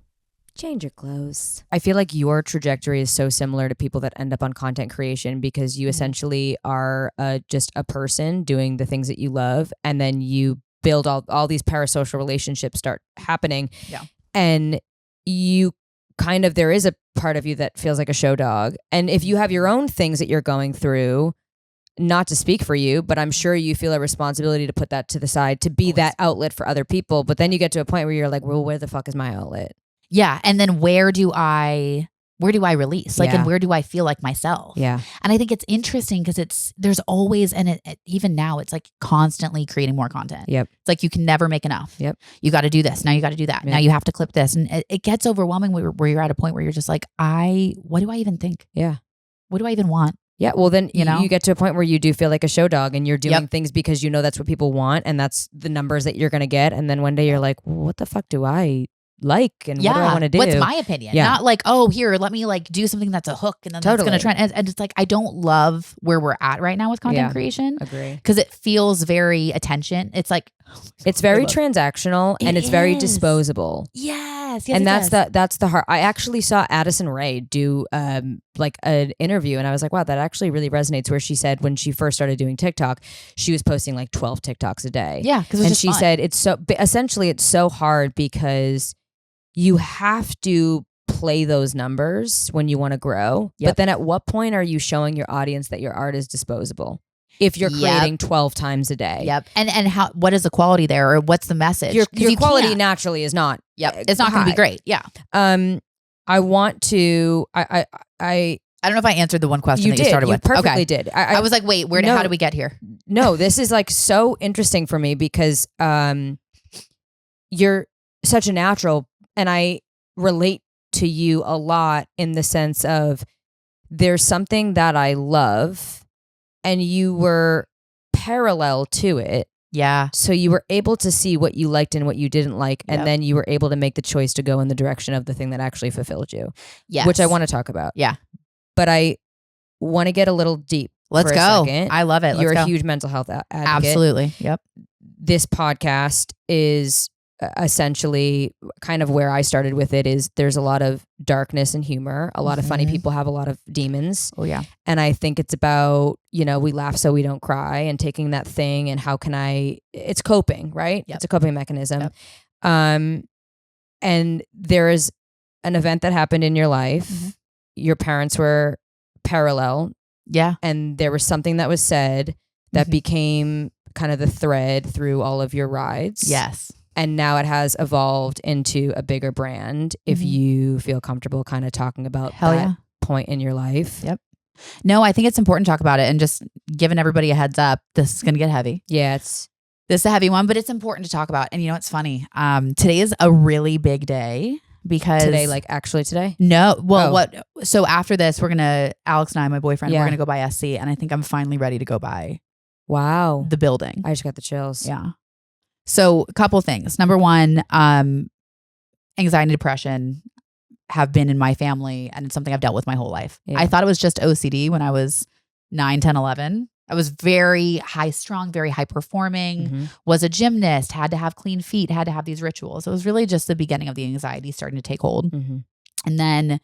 Change your clothes. I feel like your trajectory is so similar to people that end up on content creation because you essentially are just a person doing the things that you love, and then you build all these parasocial relationships start happening. Yeah. And you kind of, there is a part of you that feels like a show dog. And if you have your own things that you're going through, not to speak for you, but I'm sure you feel a responsibility to put that to the side, to be that outlet for other people. But then you get to a point where you're like, well, where the fuck is my outlet? Yeah. And then where do I release? Like, and where do I feel like myself? Yeah. And I think it's interesting because there's always, and even now it's like constantly creating more content. Yep. It's like you can never make enough. Yep. You got to do this. Now you got to do that. Yep. Now you have to clip this. And it gets overwhelming where you're at a point where you're just like, what do I even think? Yeah. What do I even want? Yeah, well then you get to a point where you do feel like a show dog and you're doing things because you know that's what people want and that's the numbers that you're going to get. And then one day you're like, well, what the fuck do I like and what do I want to do? What's my opinion? Yeah. Not like, oh, here, let me like do something that's a hook and then that's going to trend. And it's like, I don't love where we're at right now with content creation. Agree. Because it feels very attention. It's like, it's very transactional and it's very disposable. Yes. And that's the heart. I actually saw Addison Rae do like an interview and I was like, wow, that actually really resonates, where she said when she first started doing TikTok, she was posting like 12 TikToks a day. Yeah. And she said it's so hard because you have to play those numbers when you want to grow. Yep. But then at what point are you showing your audience that your art is disposable? If you're creating 12 times a day. Yep. And what is the quality there, or what's the message? Your quality naturally is not. Yep. It's not going to be great. Yeah. I want to, I don't know if I answered the one question that you started with. You perfectly did. I was like, wait, how did we get here? No, this is like so interesting for me because you're such a natural, and I relate to you a lot in the sense of there's something that I love and you were parallel to it. Yeah. So you were able to see what you liked and what you didn't like. And then you were able to make the choice to go in the direction of the thing that actually fulfilled you. Yes. Which I want to talk about. Yeah. But I want to get a little deep. Let's for go. A second. I love it. You're a huge mental health advocate. Absolutely. Yep. This podcast is essentially kind of where I started with it. Is there's a lot of darkness and humor. A lot of funny people have a lot of demons. Oh yeah. And I think it's about, we laugh so we don't cry, and taking that thing and how can it's coping, right? Yep. It's a coping mechanism. Yep. And there is an event that happened in your life. Mm-hmm. Your parents were parallel. Yeah. And there was something that was said that became kind of the thread through all of your rides. Yes. And now it has evolved into a bigger brand. If you feel comfortable kind of talking about point in your life. Yep. No, I think it's important to talk about it, and just giving everybody a heads up. This is going to get heavy. Yeah, this is a heavy one, but it's important to talk about. And it's funny. Today is a really big day because actually today? No. Well, so after this, Alex and I, my boyfriend, we're going to go buy SC, and I think I'm finally ready to go buy. Wow. The building. I just got the chills. Yeah. So a couple things. Number one, anxiety and depression have been in my family, and it's something I've dealt with my whole life. Yeah. I thought it was just OCD when I was 9, 10, 11. I was very high strung, very high performing, was a gymnast, had to have clean feet, had to have these rituals. It was really just the beginning of the anxiety starting to take hold. And then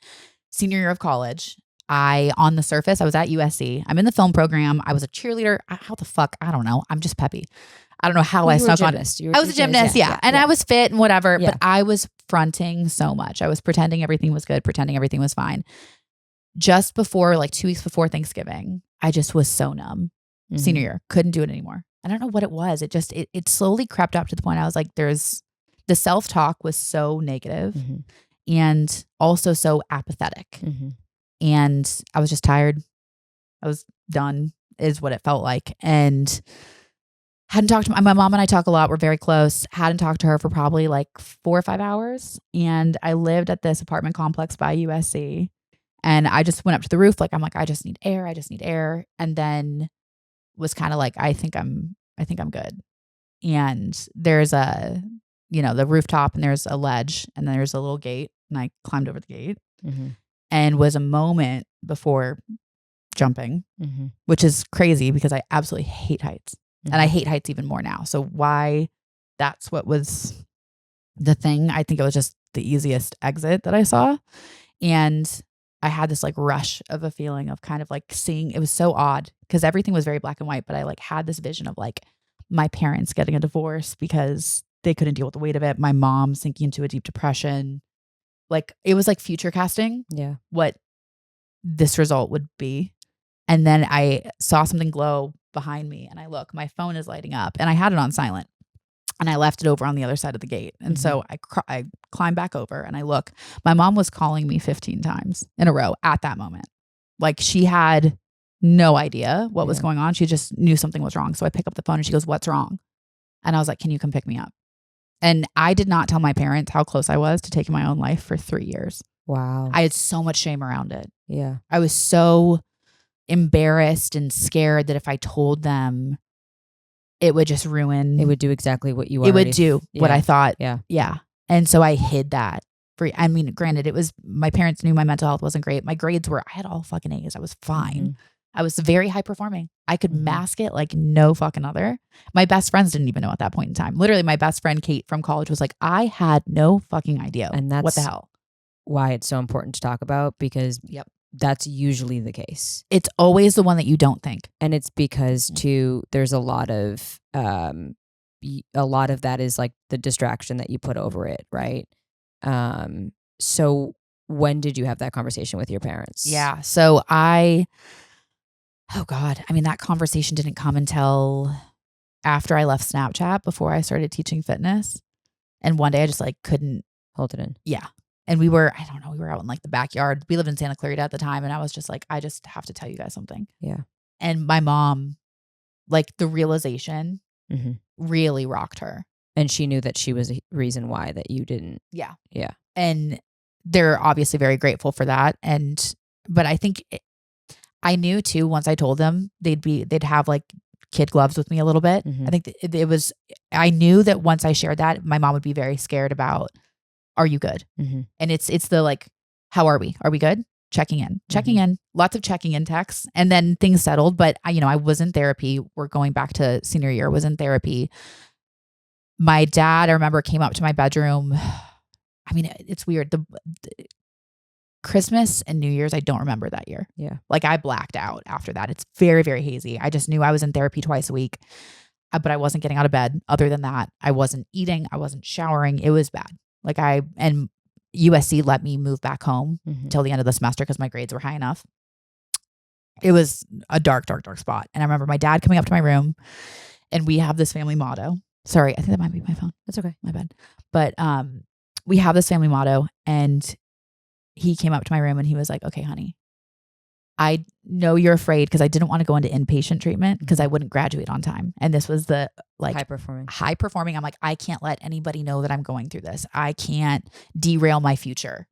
senior year of college, on the surface, I was at USC. I'm in the film program. I was a cheerleader. How the fuck? I don't know. I'm just peppy. I don't know how I snuck on. I was a gymnast, yeah. And I was fit and whatever, but I was fronting so much. I was pretending everything was good, pretending everything was fine. Just before, 2 weeks before Thanksgiving, I just was so numb. Senior year, couldn't do it anymore. I don't know what it was. It just, it slowly crept up to the point I was like, the self-talk was so negative and also so apathetic. And I was just tired. I was done, is what it felt like. And hadn't talked to my mom, and I talk a lot. We're very close. Hadn't talked to her for probably 4 or 5 hours. And I lived at this apartment complex by USC, and I just went up to the roof. I'm like, I just need air. I just need air. And then was kind of like, I think I'm good. And there's the rooftop, and there's a ledge, and there's a little gate, and I climbed over the gate and was a moment before jumping, which is crazy because I absolutely hate heights. And I hate heights even more now. So why that's what was the thing. I think it was just the easiest exit that I saw. And I had this rush of a feeling of kind of seeing, it was so odd because everything was very black and white, but I had this vision of my parents getting a divorce because they couldn't deal with the weight of it. My mom sinking into a deep depression. It was future casting. Yeah. What this result would be. And then I saw something glow behind me, and I look, my phone is lighting up, and I had it on silent, and I left it over on the other side of the gate. And so I climb back over, and I look, my mom was calling me 15 times in a row at that moment. She had no idea what was going on. She just knew something was wrong. So I pick up the phone, and she goes, "What's wrong?" And I was like, "Can you come pick me up?" And I did not tell my parents how close I was to taking my own life for 3 years. Wow. I had so much shame around it. Yeah. I was so embarrassed and scared that if I told them, it would just ruin. It would do exactly what you It would do what I thought. Yeah. Yeah. And so I hid that. Granted, it was, my parents knew my mental health wasn't great. My grades were, I had all fucking A's. I was fine. I was very high performing. I could mask it like no fucking other. My best friends didn't even know at that point in time. Literally, my best friend, Kate from college, was like, I had no fucking idea. And that's what the hell. Why it's so important to talk about, because that's usually the case. It's always the one that you don't think. And it's because there's a lot of that is the distraction that you put over it. Right. So when did you have that conversation with your parents? Yeah. So oh God. I mean, that conversation didn't come until after I left Snapchat, before I started teaching fitness. And one day I just like couldn't hold it in. Yeah. And we were out in like the backyard. We lived in Santa Clarita at the time. And I was just like, I just have to tell you guys something. Yeah. And my mom, like the realization really rocked her. And she knew that she was a reason why that you didn't. Yeah. Yeah. And they're obviously very grateful for that. But I think I knew too, once I told them, they'd have like kid gloves with me a little bit. I think I knew that once I shared that, my mom would be very scared about, are you good? And it's the like, how are we? Are we good? Checking in, lots of checking in texts, and then things settled. But I was in therapy. We're going back to senior year, was in therapy. My dad, I remember, came up to my bedroom. I mean, it's weird. The Christmas and New Year's, I don't remember that year. Yeah. Like I blacked out after that. It's very, very hazy. I just knew I was in therapy twice a week, but I wasn't getting out of bed. Other than that, I wasn't eating. I wasn't showering. It was bad. And USC let me move back home till the end of the semester because my grades were high enough. It was a dark, dark, dark spot. And I remember my dad coming up to my room, and we have this family motto. Sorry, I think that might be my phone. That's okay. My bad. But we have this family motto, and he came up to my room and he was like, okay, honey, I know you're afraid because I didn't want to go into inpatient treatment because I wouldn't graduate on time. And this was the like high performing. I'm like, I can't let anybody know that I'm going through this. I can't derail my future.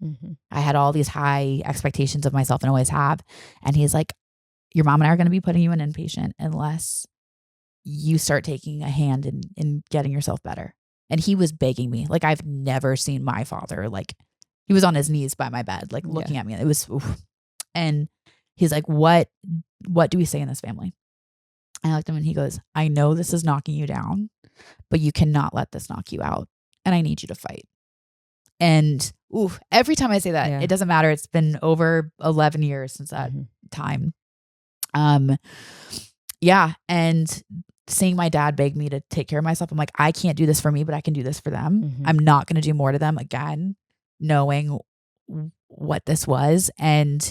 I had all these high expectations of myself and always have. And he's like, your mom and I are going to be putting you in inpatient unless you start taking a hand in getting yourself better. And he was begging me. Like, I've never seen my father, like, he was on his knees by my bed, like looking at me. It was, oof. And he's like, what do we say in this family? I looked at him and he goes, I know this is knocking you down, but you cannot let this knock you out. And I need you to fight. And every time I say that, it doesn't matter. It's been over 11 years since that time. And seeing my dad beg me to take care of myself, I'm like, I can't do this for me, but I can do this for them. I'm not going to do more to them again, knowing what this was. And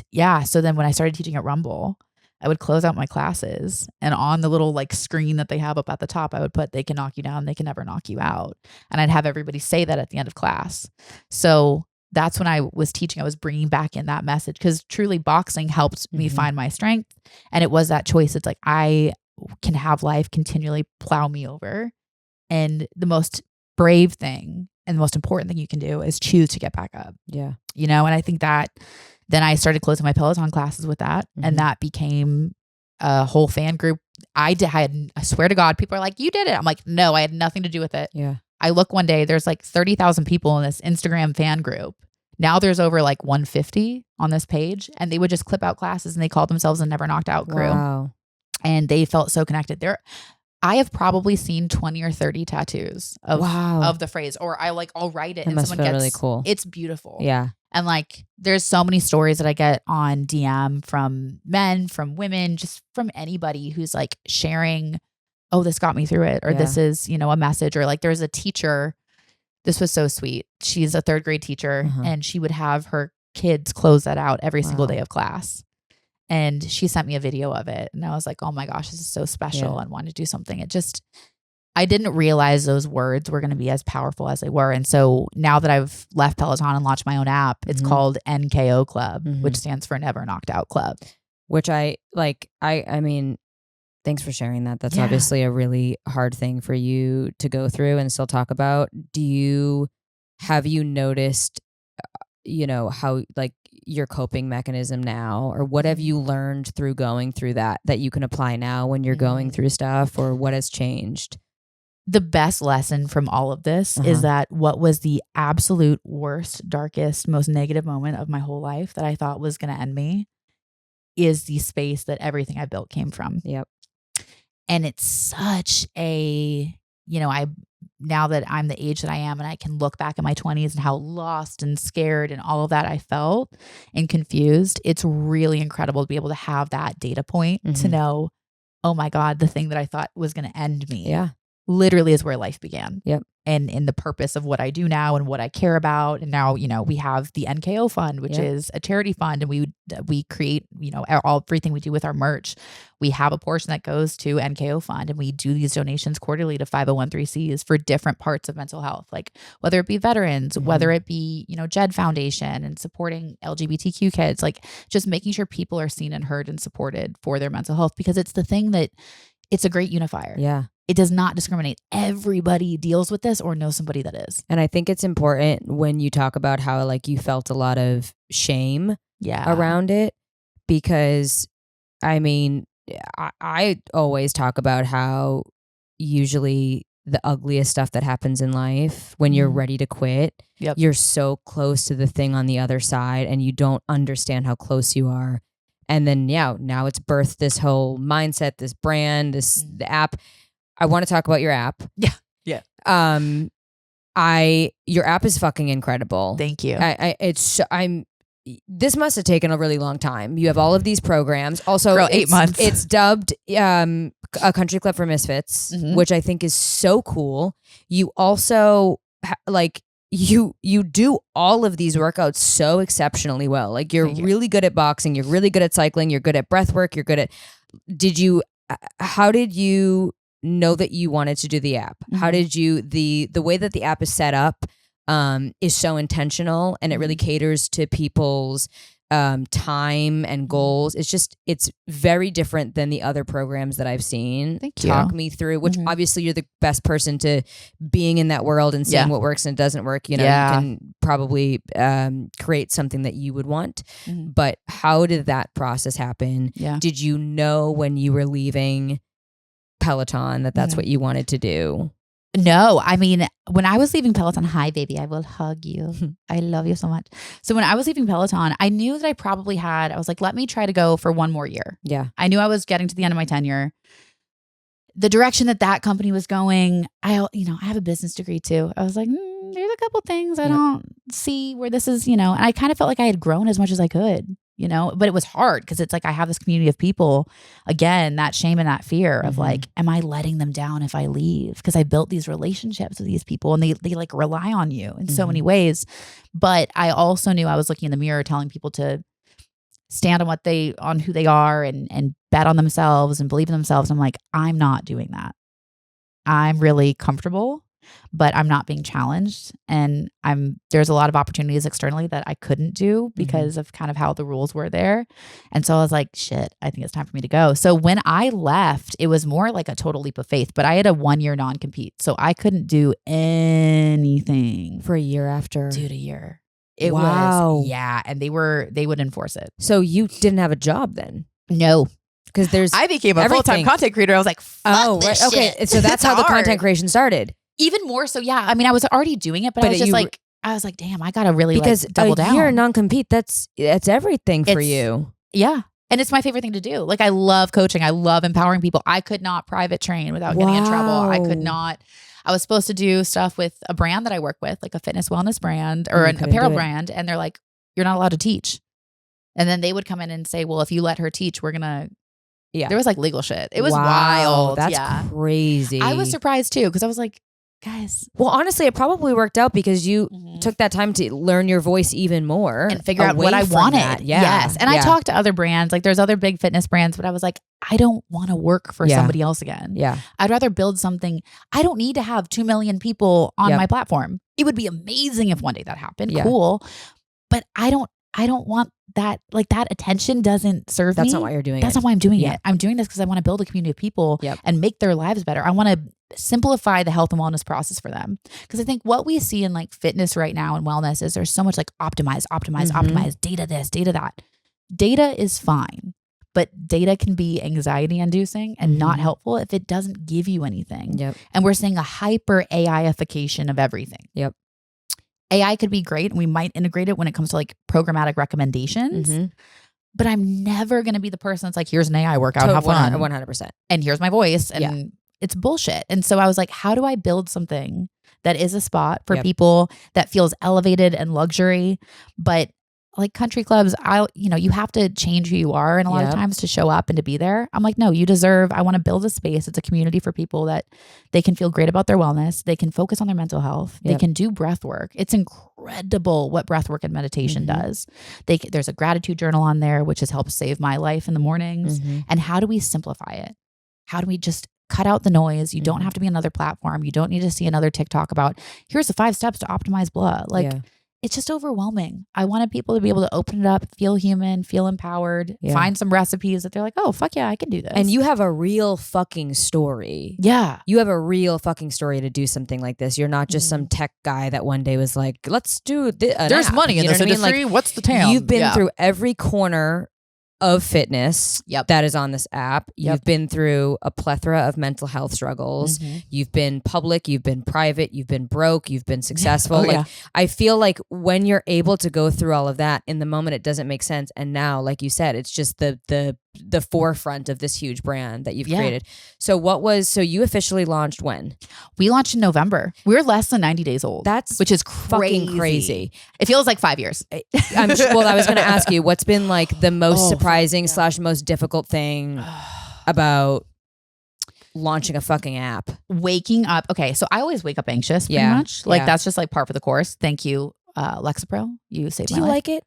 so then when I started teaching at Rumble, I would close out my classes, and on the little like screen that they have up at the top, I would put, they can knock you down, they can never knock you out. And I'd have everybody say that at the end of class. So that's when I was teaching, I was bringing back in that message, because truly boxing helped me find my strength. And it was that choice. It's like, I can have life continually plow me over. And the most brave thing and the most important thing you can do is choose to get back up. Yeah. And I think that then I started closing my Peloton classes with that. And that became a whole fan group. I swear to God, people are like, you did it. I'm like, no, I had nothing to do with it. Yeah. I look one day, there's like 30,000 people in this Instagram fan group. Now there's over like 150 on this page, and they would just clip out classes, and they called themselves a Never Knocked Out crew. Wow. And they felt so connected. I have probably seen 20 or 30 tattoos of the phrase, or I'll write it, and someone gets really cool. It's beautiful. Yeah. And like, there's so many stories that I get on DM from men, from women, just from anybody who's like sharing, oh, this got me through it, or this is, a message, or like there's a teacher. This was so sweet. She's a third grade teacher, and she would have her kids close that out every single day of class. And she sent me a video of it, and I was like, oh my gosh, this is so special, and wanted to do something. I didn't realize those words were going to be as powerful as they were. And so now that I've left Peloton and launched my own app, it's called NKO Club, which stands for Never Knocked Out Club. Which I mean, thanks for sharing that. That's obviously a really hard thing for you to go through and still talk about. Have you noticed, how like your coping mechanism now, or what have you learned through going through that you can apply now when you're going through stuff, or what has changed? The best lesson from all of this is that what was the absolute worst, darkest, most negative moment of my whole life that I thought was going to end me is the space that everything I built came from. Yep. And it's such now that I'm the age that I am, and I can look back at my 20s and how lost and scared and all of that I felt and confused, it's really incredible to be able to have that data point to know, oh my God, the thing that I thought was going to end me literally is where life began. Yep. And in the purpose of what I do now and what I care about. And now, we have the NKO fund, which is a charity fund. And we create, everything we do with our merch. We have a portion that goes to NKO fund, and we do these donations quarterly to 501(c)(3)s for different parts of mental health, like whether it be veterans, whether it be, JED Foundation and supporting LGBTQ kids, like just making sure people are seen and heard and supported for their mental health, because it's the thing that it's a great unifier. Yeah. It does not discriminate. Everybody deals with this or knows somebody that is. And I think it's important when you talk about how like you felt a lot of shame around it, because I mean, I always talk about how usually the ugliest stuff that happens in life, when you're ready to quit, you're so close to the thing on the other side and you don't understand how close you are. And then now it's birthed this whole mindset, this brand, the app. I want to talk about your app. Yeah. Your app is fucking incredible. Thank you. This must have taken a really long time. You have all of these programs. Also, Girl, 8 months. It's dubbed a country club for misfits, which I think is so cool. You also you do all of these workouts so exceptionally well. Like you're really good at boxing. You're really good at cycling. You're good at breath work. You're good at. How did you know that you wanted to do the app? How did you the way that the app is set up is so intentional, and it really caters to people's time and goals. It's very different than the other programs that I've seen. Thank you. Talk me through, which obviously you're the best person to being in that world and seeing what works and doesn't work. You can probably create something that you would want. But how did that process happen? Did you know when you were leaving Peloton that's what you wanted to do? No, I mean, when I was leaving Peloton, hi baby, I will hug you. I love you so much. So when I was leaving Peloton, I knew that I was like, let me try to go for one more year. Yeah. I knew I was getting to the end of my tenure. The direction that company was going, I have a business degree too. I was like, there's a couple things I don't see where this is, and I kind of felt like I had grown as much as I could. But it was hard because it's like I have this community of people, again, that shame and that fear of like, am I letting them down if I leave? Because I built these relationships with these people and they like rely on you in so many ways. But I also knew I was looking in the mirror telling people to stand on who they are and bet on themselves and believe in themselves. I'm like, I'm not doing that. I'm really comfortable, but I'm not being challenged. And there's a lot of opportunities externally that I couldn't do because of kind of how the rules were there. And so I was like, shit, I think it's time for me to go. So when I left, it was more like a total leap of faith, but I had a 1-year non-compete. So I couldn't do anything for a year after. Dude, a year. It was, and they would enforce it. So you didn't have a job then? No. Because I became a full-time content creator. I was like, fuck this shit. So that's how the content creation started. Even more so, yeah. I mean, I was already doing it, but I was just like, damn, I gotta really double down. Because a year non-compete, that's everything for you. Yeah. And it's my favorite thing to do. Like, I love coaching. I love empowering people. I could not private train without getting in trouble. I could not. I was supposed to do stuff with a brand that I work with, like a fitness wellness brand or an apparel brand. And they're like, you're not allowed to teach. And then they would come in and say, well, if you let her teach, we're going to. Yeah. There was like legal shit. It was wild. That's crazy. I was surprised too, because I was like, guys. Well, honestly, it probably worked out because you took that time to learn your voice even more and figure out what I wanted. Yes. And I talked to other brands, like there's other big fitness brands, but I was like, I don't want to work for somebody else again. Yeah. I'd rather build something. I don't need to have 2 million people on my platform. It would be amazing if one day that happened. Yeah. Cool. But I don't want that, like that attention doesn't serve me. That's not why you're doing it. That's not why I'm doing it. I'm doing this because I want to build a community of people and make their lives better. I want to simplify the health and wellness process for them. Because I think what we see in like fitness right now and wellness is there's so much like optimize, data this, data that. Data is fine, but data can be anxiety inducing and not helpful if it doesn't give you anything. Yep. And we're seeing a hyper AIification of everything. Yep. AI could be great and we might integrate it when it comes to like programmatic recommendations. But I'm never going to be the person that's like, here's an AI workout, have fun. 100%. And here's my voice. And it's bullshit. And so I was like, how do I build something that is a spot for people that feels elevated and luxury, but like country clubs, you have to change who you are. And a lot of times to show up and to be there. I'm like, no, I want to build a space. It's a community for people that they can feel great about their wellness. They can focus on their mental health. They can do breath work. It's incredible what breath work and meditation does. There's a gratitude journal on there, which has helped save my life in the mornings. And how do we simplify it? How do we just cut out the noise? You don't have to be another platform. You don't need to see another TikTok about here's the 5 steps to optimize blah. Like it's just overwhelming. I wanted people to be able to open it up, feel human, feel empowered, find some recipes that they're like, oh, fuck yeah, I can do this. And you have a real fucking story. Yeah. You have a real fucking story to do something like this. You're not just some tech guy that one day was like, let's do this. There's money in this industry. Like, what's the TAM? You've been through every corner of fitness that is on this app. You've been through a plethora of mental health struggles. You've been public, you've been private, you've been broke, you've been successful. I feel like when you're able to go through all of that, in the moment it doesn't make sense. And now, like you said, it's just the forefront of this huge brand that you've created. So you officially launched when? We launched in November. We're less than 90 days old. Which is fucking crazy. It feels like 5 years. I was going to ask you, what's been like the most surprising / most difficult thing about launching a fucking app? Waking up. Okay. So I always wake up anxious pretty much. Like that's just like par for the course. Thank you, Lexapro. You saved my life. Do you like it?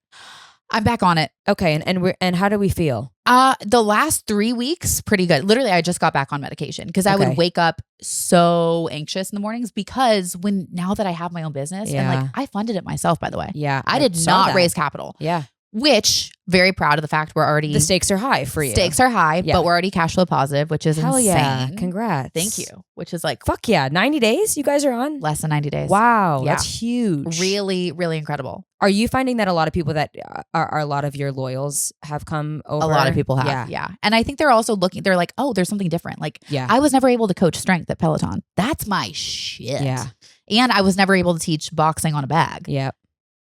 I'm back on it. Okay. And how do we feel? The last 3 weeks, pretty good. Literally, I just got back on medication because I would wake up so anxious in the mornings because now that I have my own business and like I funded it myself, by the way. Yeah. I did not raise capital. Yeah. Which very proud of the fact we're already. The stakes are high for you. Stakes are high, but we're already cash flow positive, which is insane. Yeah. Congrats. Thank you. Which is like. Fuck yeah. 90 days you guys are on? Less than 90 days. Wow. Yeah. That's huge. Really, really incredible. Are you finding that a lot of people that are a lot of your loyals have come over? A lot of people have. Yeah. And I think they're also they're like, oh, there's something different. Like I was never able to coach strength at Peloton. That's my shit. Yeah. And I was never able to teach boxing on a bag. Yep.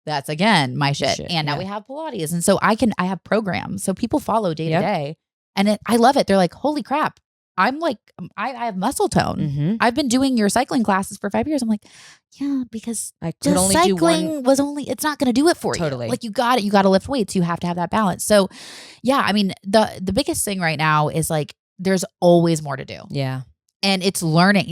That's again my shit. And now we have Pilates. And so I have programs. So people follow day to day. And I love it. They're like, holy crap. I'm like, I have muscle tone. I've been doing your cycling classes for 5 years. I'm like, yeah, because I could only do one. It's not going to do it for you. Like you got to lift weights. You have to have that balance. So yeah, I mean, the biggest thing right now is like, there's always more to do. Yeah. And it's learning.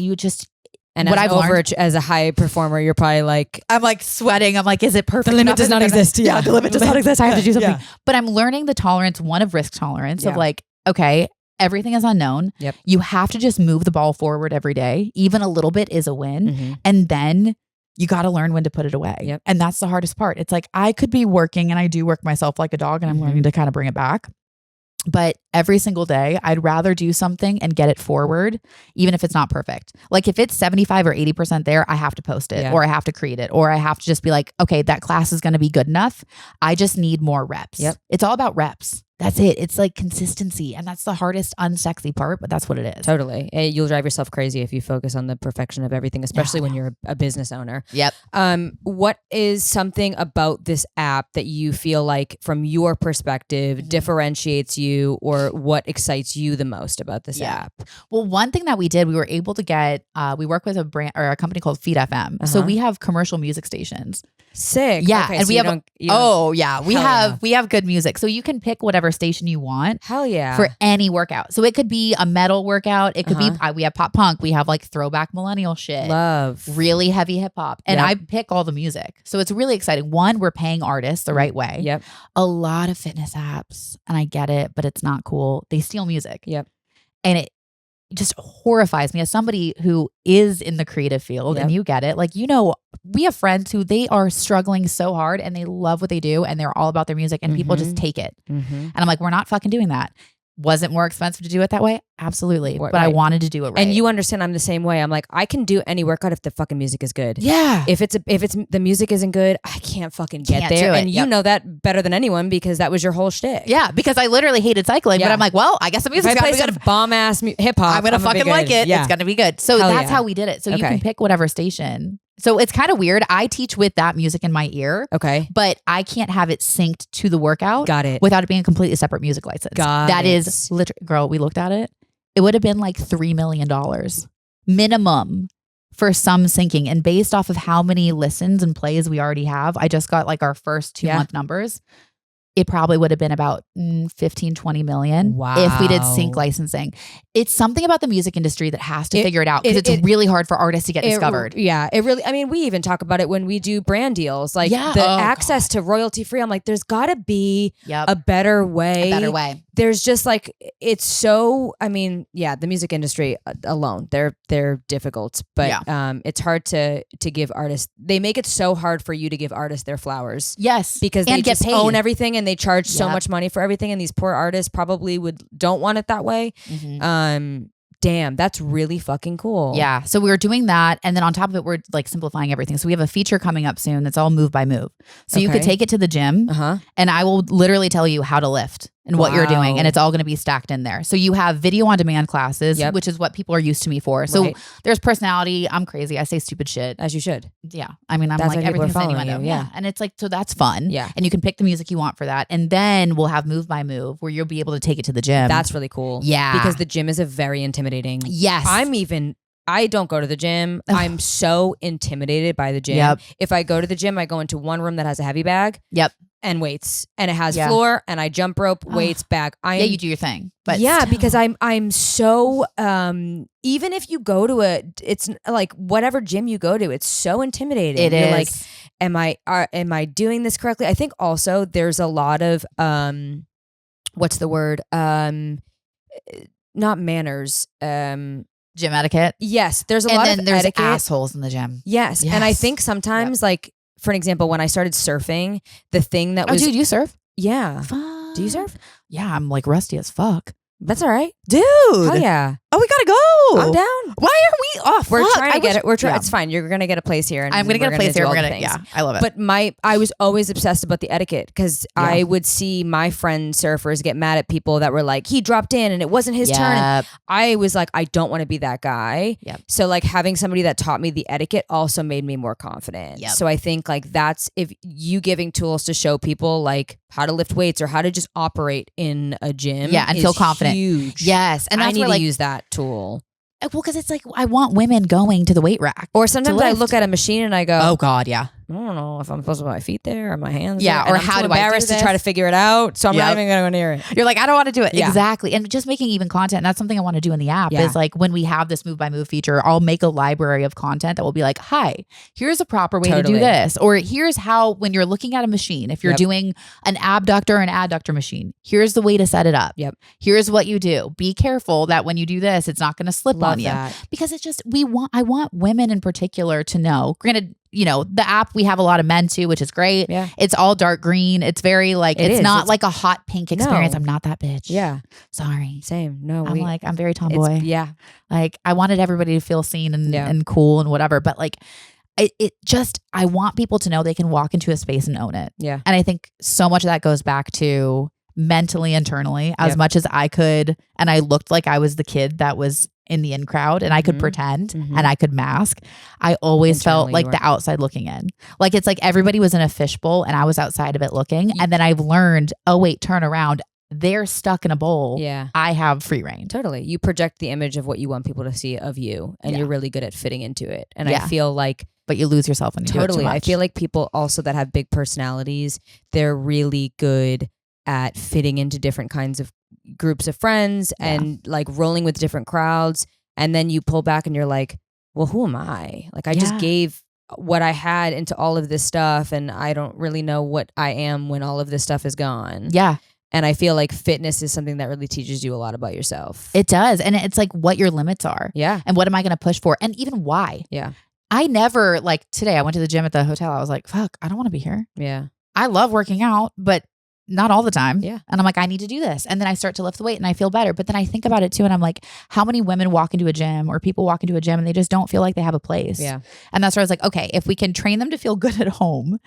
And what I've learned as a high performer, you're probably like, I'm like sweating. I'm like, is it perfect? The limit does not exist. Yeah, the limit does not exist. I have to do something. But I'm learning the tolerance, of risk tolerance of like, okay, everything is unknown. Yep. You have to just move the ball forward every day. Even a little bit is a win. And then you got to learn when to put it away. Yep. And that's the hardest part. It's like, I could be working and I do work myself like a dog and I'm learning to kind of bring it back. But every single day, I'd rather do something and get it forward, even if it's not perfect. Like if it's 75 or 80% there, I have to post it or I have to create it or I have to just be like, okay, that class is going to be good enough. I just need more reps. Yep. It's all about reps. That's it. It's like consistency. And that's the hardest, unsexy part, but that's what it is. Totally. You'll drive yourself crazy if you focus on the perfection of everything, especially when you're a business owner. Yep. What is something about this app that you feel like from your perspective differentiates you or what excites you the most about this app? Well, one thing that we did, we were able to get, we work with a brand or a company called Feed FM. So we have commercial music stations. Sick. Yeah. Okay, and so we have, we have good music. So you can pick whatever station you want. Hell yeah. For any workout. So it could be a metal workout. It could be, we have pop punk. We have like throwback millennial shit. Love. Really heavy hip hop. And I pick all the music. So it's really exciting. One, we're paying artists the right way. Yep. A lot of fitness apps, and I get it, but it's not cool. They steal music. Yep. And it just horrifies me as somebody who is in the creative field and you get it. Like, we have friends who they are struggling so hard and they love what they do and they're all about their music and people just take it. And I'm like, we're not fucking doing that. Was it more expensive to do it that way? Absolutely. But I wanted to do it right. And you understand I'm the same way. I'm like, I can do any workout if the fucking music is good. Yeah. If the music isn't good, I can't fucking get there. And you know that better than anyone because that was your whole shtick. Yeah, because I literally hated cycling, but I'm like, well, I guess the music's gotta be good. Bomb ass hip hop, I'm gonna fucking like it. Yeah. It's gonna be good. So that's how we did it. So you can pick whatever station. So it's kind of weird. I teach with that music in my ear. Okay. But I can't have it synced to the workout. Got it. Without it being a completely separate music license. That is literally, girl, we looked at it. It would have been like $3 million minimum for some syncing. And based off of how many listens and plays we already have, I just got like our first 2-month numbers. It probably would have been about 15, 20 million if we did sync licensing. It's something about the music industry that has to figure it out because it's really hard for artists to get discovered. Yeah, it really, I mean, we even talk about it when we do brand deals, like the access to royalty free. I'm like, there's gotta be a better way. There's just like, it's so, I mean, the music industry alone, they're difficult, but it's hard to give artists, they make it so hard for you to give artists their flowers. Yes. Because they just own everything and they charge so much money for everything, and these poor artists probably don't want it that way. Damn, that's really fucking cool. Yeah. So we were doing that. And then on top of it, we're like simplifying everything. So we have a feature coming up soon that's all move by move. So you could take it to the gym and I will literally tell you how to lift and what you're doing. And it's all going to be stacked in there. So you have video on demand classes, which is what people are used to me for. So there's personality. I'm crazy. I say stupid shit. As you should. Yeah. I mean, I'm that's like everything's innuendo. Yeah. And it's like, so that's fun. Yeah. And you can pick the music you want for that. And then we'll have move by move where you'll be able to take it to the gym. That's really cool. Yeah. Because the gym is a very intimidating. Yes. I don't go to the gym. I'm so intimidated by the gym. Yep. If I go to the gym, I go into one room that has a heavy bag. And weights, and it has floor, and I jump rope, weights, bag. You do your thing, but because I'm so even if you go to it's like whatever gym you go to, it's so intimidating. You're like, am I doing this correctly? I think also there's a lot of what's the word? Not manners. Gym etiquette. Yes, there's a lot of there's etiquette. Assholes in the gym. Yes, and I think sometimes like. For an example, when I started surfing, the thing that was... Oh, dude, you surf? Yeah. Fun. Do you surf? Yeah, I'm like rusty as fuck. That's all right. Dude. Oh, yeah. Oh, we gotta go. I'm down. Why are we off? We're trying to get it. We're trying. It's fine. You're gonna get a place here. And I'm gonna get a place here. We're gonna. Yeah, I love it. But I was always obsessed about the etiquette because I would see my friend surfers get mad at people that were like, he dropped in and it wasn't his turn. And I was like, I don't want to be that guy. So like having somebody that taught me the etiquette also made me more confident. So I think like that's if you giving tools to show people like how to lift weights or how to just operate in a gym. Yeah, and feel confident. Huge. Yes, and that's I need to use that tool. Well, because it's like I want women going to the weight rack. Or sometimes I look at a machine and I go, oh God, yeah. I don't know if I'm supposed to put my feet there or my hands there. Or I'm how too do I embarrassed to try to figure it out. So I'm not even going to go near it. You're like, I don't want to do it. Exactly. And just making even content. And that's something I want to do in the app is like when we have this move by move feature, I'll make a library of content that will be like, hi, here's a proper way to do this. Or here's how, when you're looking at a machine, if you're doing an abductor and adductor machine, here's the way to set it up. Here's what you do. Be careful that when you do this, it's not going to slip on you. Because it's just, I want women in particular to know, granted, you know, the app, we have a lot of men too, which is great. It's all dark green. It's very like, it's not like a hot pink experience. I'm not that bitch. Sorry. Same. No, I'm very tomboy. Like I wanted everybody to feel seen and cool and whatever. But like, I want people to know they can walk into a space and own it. And I think so much of that goes back to mentally, internally, as much as I could. And I looked like I was the kid that was in the in crowd and I could pretend and I could mask. I always felt like the outside looking in. Like it's like everybody was in a fishbowl and I was outside of it looking. And then I've learned, oh wait, turn around. They're stuck in a bowl. I have free reign. Totally. You project the image of what you want people to see of you and you're really good at fitting into it. And I feel like, but you lose yourself when you do it too much. I feel like people also that have big personalities, they're really good at fitting into different kinds of groups of friends and like rolling with different crowds. And then you pull back and you're like, well, who am I? Like I just gave what I had into all of this stuff and I don't really know what I am when all of this stuff is gone. And I feel like fitness is something that really teaches you a lot about yourself. It does. And it's like what your limits are. And what am I going to push for? And even why? I never, like today I went to the gym at the hotel. I was like, fuck, I don't want to be here. I love working out, but not all the time. And I'm like, I need to do this. And then I start to lift the weight and I feel better. But then I think about it too. And I'm like, how many women walk into a gym or people walk into a gym and they just don't feel like they have a place. And that's where I was like, okay, if we can train them to feel good at home.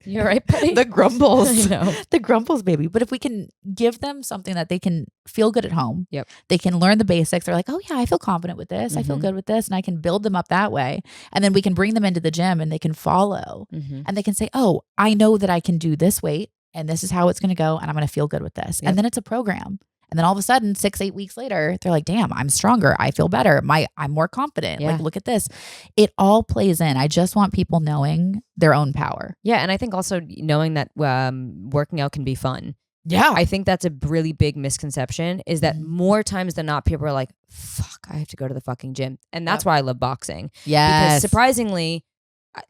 You're right, buddy. The grumbles. I know. The grumbles, baby. But if we can give them something that they can feel good at home. They can learn the basics. They're like, oh yeah, I feel confident with this. I feel good with this. And I can build them up that way. And then we can bring them into the gym and they can follow. And they can say, oh, I know that I can do this weight. And this is how it's going to go. And I'm going to feel good with this. And then it's a program. And then all of a sudden, 6-8 weeks later, they're like, damn, I'm stronger. I feel better. I'm more confident. Yeah. Like, look at this. It all plays in. I just want people knowing their own power. Yeah. And I think also knowing that working out can be fun. Yeah. I think that's a really big misconception, is that more times than not, people are like, fuck, I have to go to the fucking gym. And that's why I love boxing. Yes. Because surprisingly,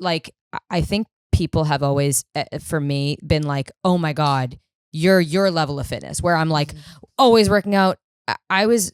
like, I think people have always, for me, been like, oh my God, your level of fitness, where I'm like always working out. I was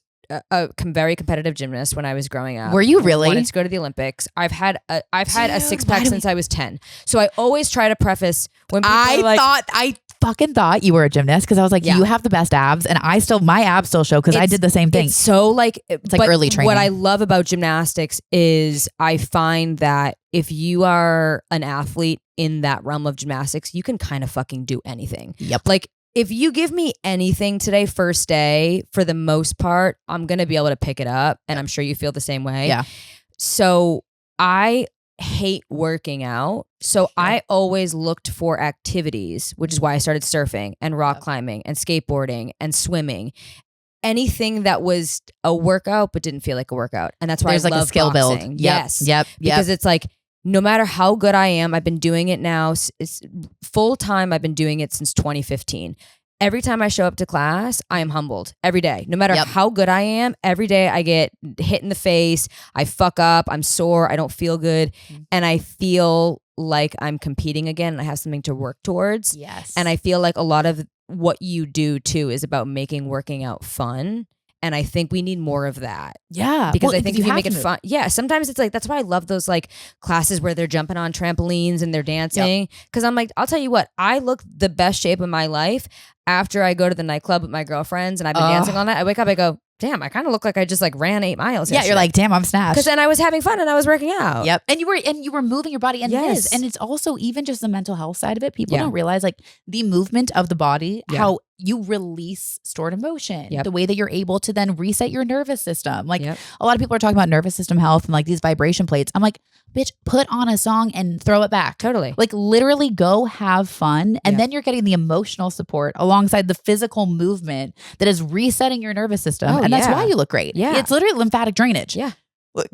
a very competitive gymnast when I was growing up. Were you really? I wanted to go to the Olympics. I've had a 6-pack since I was 10. So I always try to preface when people are like, I fucking thought you were a gymnast, because I was like, you have the best abs, and my abs still show, because I did the same thing. It's so like, it's like early training. What I love about gymnastics is I find that if you are an athlete in that realm of gymnastics, you can kind of fucking do anything. Yep. Like, if you give me anything today, first day, for the most part, I'm going to be able to pick it up. And I'm sure you feel the same way. Yeah. So I hate working out. So I always looked for activities, which is why I started surfing and rock climbing and skateboarding and swimming. Anything that was a workout but didn't feel like a workout. And that's why there's I like love a skill boxing. build. Yes. Yep. Because it's like, no matter how good I am, I've been doing it now. It's full time. I've been doing it since 2015. Every time I show up to class, I am humbled every day. No matter how good I am, every day I get hit in the face. I fuck up. I'm sore. I don't feel good. And I feel like I'm competing again. And I have something to work towards. Yes. And I feel like a lot of what you do too is about making working out fun. And I think we need more of that. Yeah. Because I think if you make it fun. Yeah. Sometimes it's like, that's why I love those like classes where they're jumping on trampolines and they're dancing. Because I'm like, I'll tell you what, I look the best shape of my life after I go to the nightclub with my girlfriends and I've been dancing all night. I wake up, I go, damn, I kind of look like I just like ran 8 miles. Yeah, you're like, damn, I'm snatched. Because then I was having fun and I was working out. Yep. And you were moving your body, and and it's also even just the mental health side of it. People don't realize like the movement of the body, how you release stored emotion, the way that you're able to then reset your nervous system. Like a lot of people are talking about nervous system health and like these vibration plates. I'm like, bitch, put on a song and throw it back. Totally. Like literally go have fun. And then you're getting the emotional support alongside the physical movement that is resetting your nervous system. And that's why you look great. Yeah. It's literally lymphatic drainage. Yeah.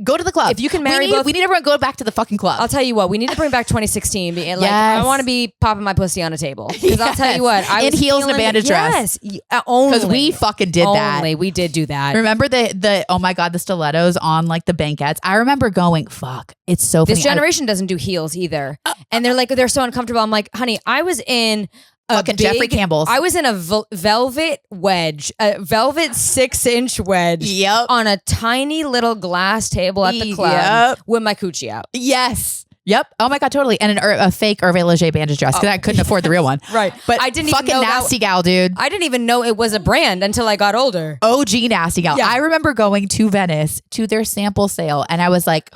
Go to the club. If you can marry both. We need everyone to go back to the fucking club. I'll tell you what, we need to bring back 2016. And like, I want to be popping my pussy on a table. Because I'll tell you what, I was in heels and a bandage dress. Yes. Only. Because we fucking did that. Only. We did do that. Remember the oh my God, the stilettos on like the banquettes? I remember going, fuck, it's so funny. This generation doesn't do heels either. And they're so uncomfortable. I'm like, honey, I was in fucking Jeffrey Campbell's. I was in a velvet wedge, a velvet 6-inch wedge on a tiny little glass table at the club with my coochie out. Yes. Yep. Oh my God, totally. And a fake Hervé Leger bandage dress because I couldn't afford the real one. Right. But I didn't fucking even know nasty gal, dude. I didn't even know it was a brand until I got older. OG nasty gal. Yeah. I remember going to Venice to their sample sale and I was like,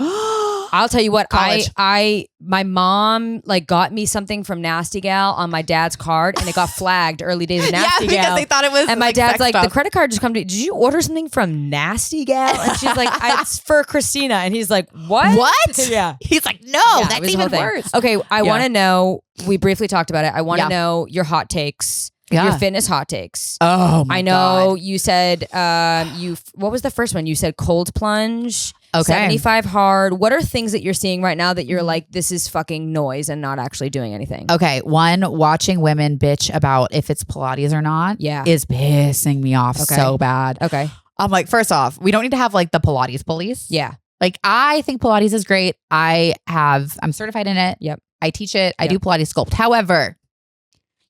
I'll tell you what, my mom like got me something from Nasty Gal on my dad's card and it got flagged early days of Nasty Gal. Because they thought it was and my dad's like, the credit card just come to you. Did you order something from Nasty Gal? And she's like, it's for Christina. And he's like, what? What? Yeah. He's like, no, that's even worse. Okay, I want to know, we briefly talked about it. I want to know your hot takes. Your fitness hot takes. Oh my God. I know you said, what was the first one? You said cold plunge. Okay. 75 hard. What are things that you're seeing right now that you're like, this is fucking noise and not actually doing anything? Okay. One, watching women bitch about if it's Pilates or not is pissing me off so bad. Okay. I'm like, first off, we don't need to have like the Pilates police. Yeah. Like I think Pilates is great. I'm certified in it. Yep. I teach it. I do Pilates sculpt. However,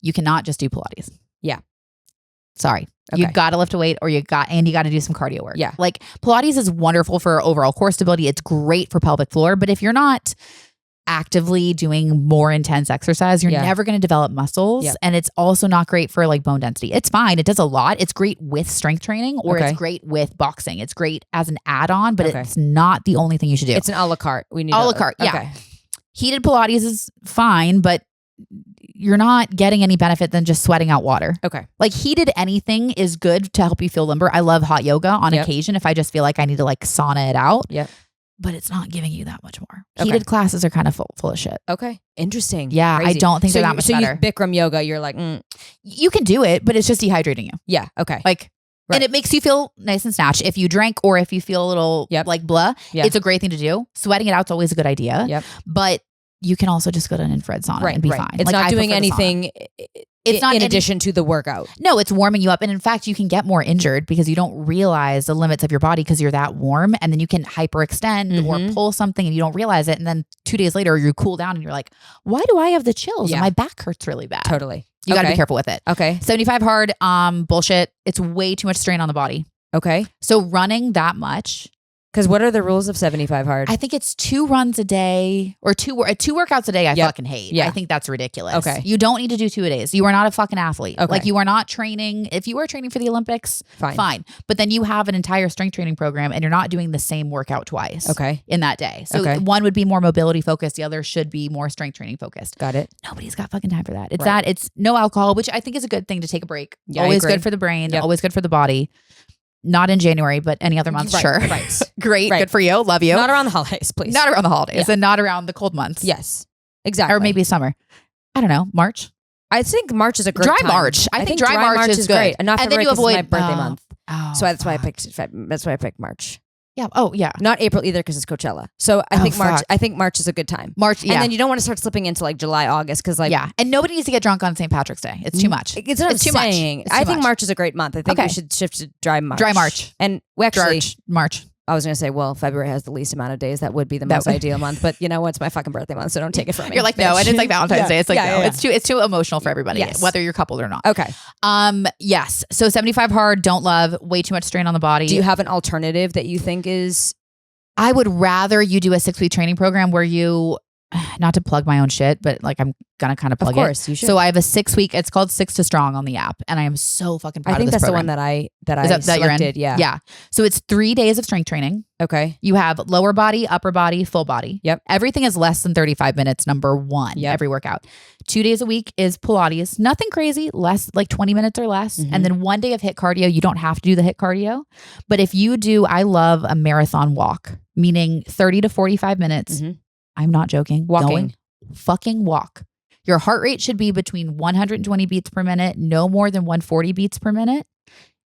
you cannot just do Pilates. Yeah. Sorry. Okay. You got to lift a weight or you got to do some cardio work. Yeah. Like Pilates is wonderful for overall core stability. It's great for pelvic floor. But if you're not actively doing more intense exercise, you're never going to develop muscles. Yep. And it's also not great for like bone density. It's fine. It does a lot. It's great with strength training or it's great with boxing. It's great as an add-on, but it's not the only thing you should do. It's an a la carte. We need a la carte. Yeah. Okay. Heated Pilates is fine, but you're not getting any benefit than just sweating out water. Okay. Like heated anything is good to help you feel limber. I love hot yoga on occasion if I just feel like I need to like sauna it out. Yeah. But it's not giving you that much more. Heated classes are kind of full of shit. Okay. Interesting. Yeah. Crazy. I don't think they're that much better. So you Bikram yoga, you're like, you can do it, but it's just dehydrating you. Yeah. Okay. Like And it makes you feel nice and snatched. If you drink or if you feel a little like blah, it's a great thing to do. Sweating it out's always a good idea. Yep. But you can also just go to an infrared sauna and be fine. It's not doing anything. It's not in addition to the workout. No, it's warming you up. And in fact, you can get more injured because you don't realize the limits of your body because you're that warm. And then you can hyperextend or pull something and you don't realize it. And then 2 days later, you cool down and you're like, why do I have the chills? And my back hurts really bad. Totally. You got to be careful with it. Okay. 75 hard, bullshit. It's way too much strain on the body. Okay. So running that much. Because what are the rules of 75 hard? I think it's 2 runs a day or two workouts a day. I fucking hate. I think that's ridiculous. Okay. You don't need to do 2 a days. You are not a fucking athlete. Okay. Like you are not training. If you are training for the Olympics, fine. But then you have an entire strength training program and you're not doing the same workout twice. Okay. In that day. So one would be more mobility focused. The other should be more strength training focused. Got it. Nobody's got fucking time for that. It's that. It's no alcohol, which I think is a good thing to take a break. Yeah, always good for the brain. Always good for the body. Not in January, but any other month, sure. Right. Great. Good for you. Love you. Not around the holidays, please. Not around the holidays and not around the cold months. Yes, exactly. Or maybe summer. I don't know. March. I think March is a great dry time. March. I think dry March is great. good. Not and then you avoid my birthday month. Oh, so that's why I picked. That's why I picked March. Yeah. Oh, yeah. Not April either because it's Coachella. So I think March. I think March is a good time. March. Yeah. And then you don't want to start slipping into like July, August because like and nobody needs to get drunk on St. Patrick's Day. It's too much. It's too much. I think March is a great month. I think we should shift to dry March. Dry March. And we actually March. I was going to say, well, February has the least amount of days. That would be the most ideal month. But you know what? It's my fucking birthday month, so don't take it from me. You're like, no, and it's like Valentine's Day. It's like, no, it's too emotional for everybody, Yes. whether you're coupled or not. Okay. Yes. So 75 hard, don't love, way too much strain on the body. Do you have an alternative that you think is? I would rather you do a 6-week training program where you, not to plug my own shit, but like I'm gonna kind of plug it. Of course, you should. So I have a 6-week. It's called 6 to Strong on the app, and I am so fucking proud of this I think that's program. the one that I selected. Yeah. Yeah. So it's 3 days of strength training. Okay. You have lower body, upper body, full body. Yep. Everything is less than 35 minutes. Number one. Yep. Every workout. 2 days a week is Pilates. Nothing crazy. Less, like 20 minutes or less. And then 1 day of HIIT cardio. You don't have to do the HIIT cardio, but if you do, I love a marathon walk, meaning 30 to 45 minutes. I'm not joking. Walking. Fucking walk. Your heart rate should be between 120 beats per minute, no more than 140 beats per minute.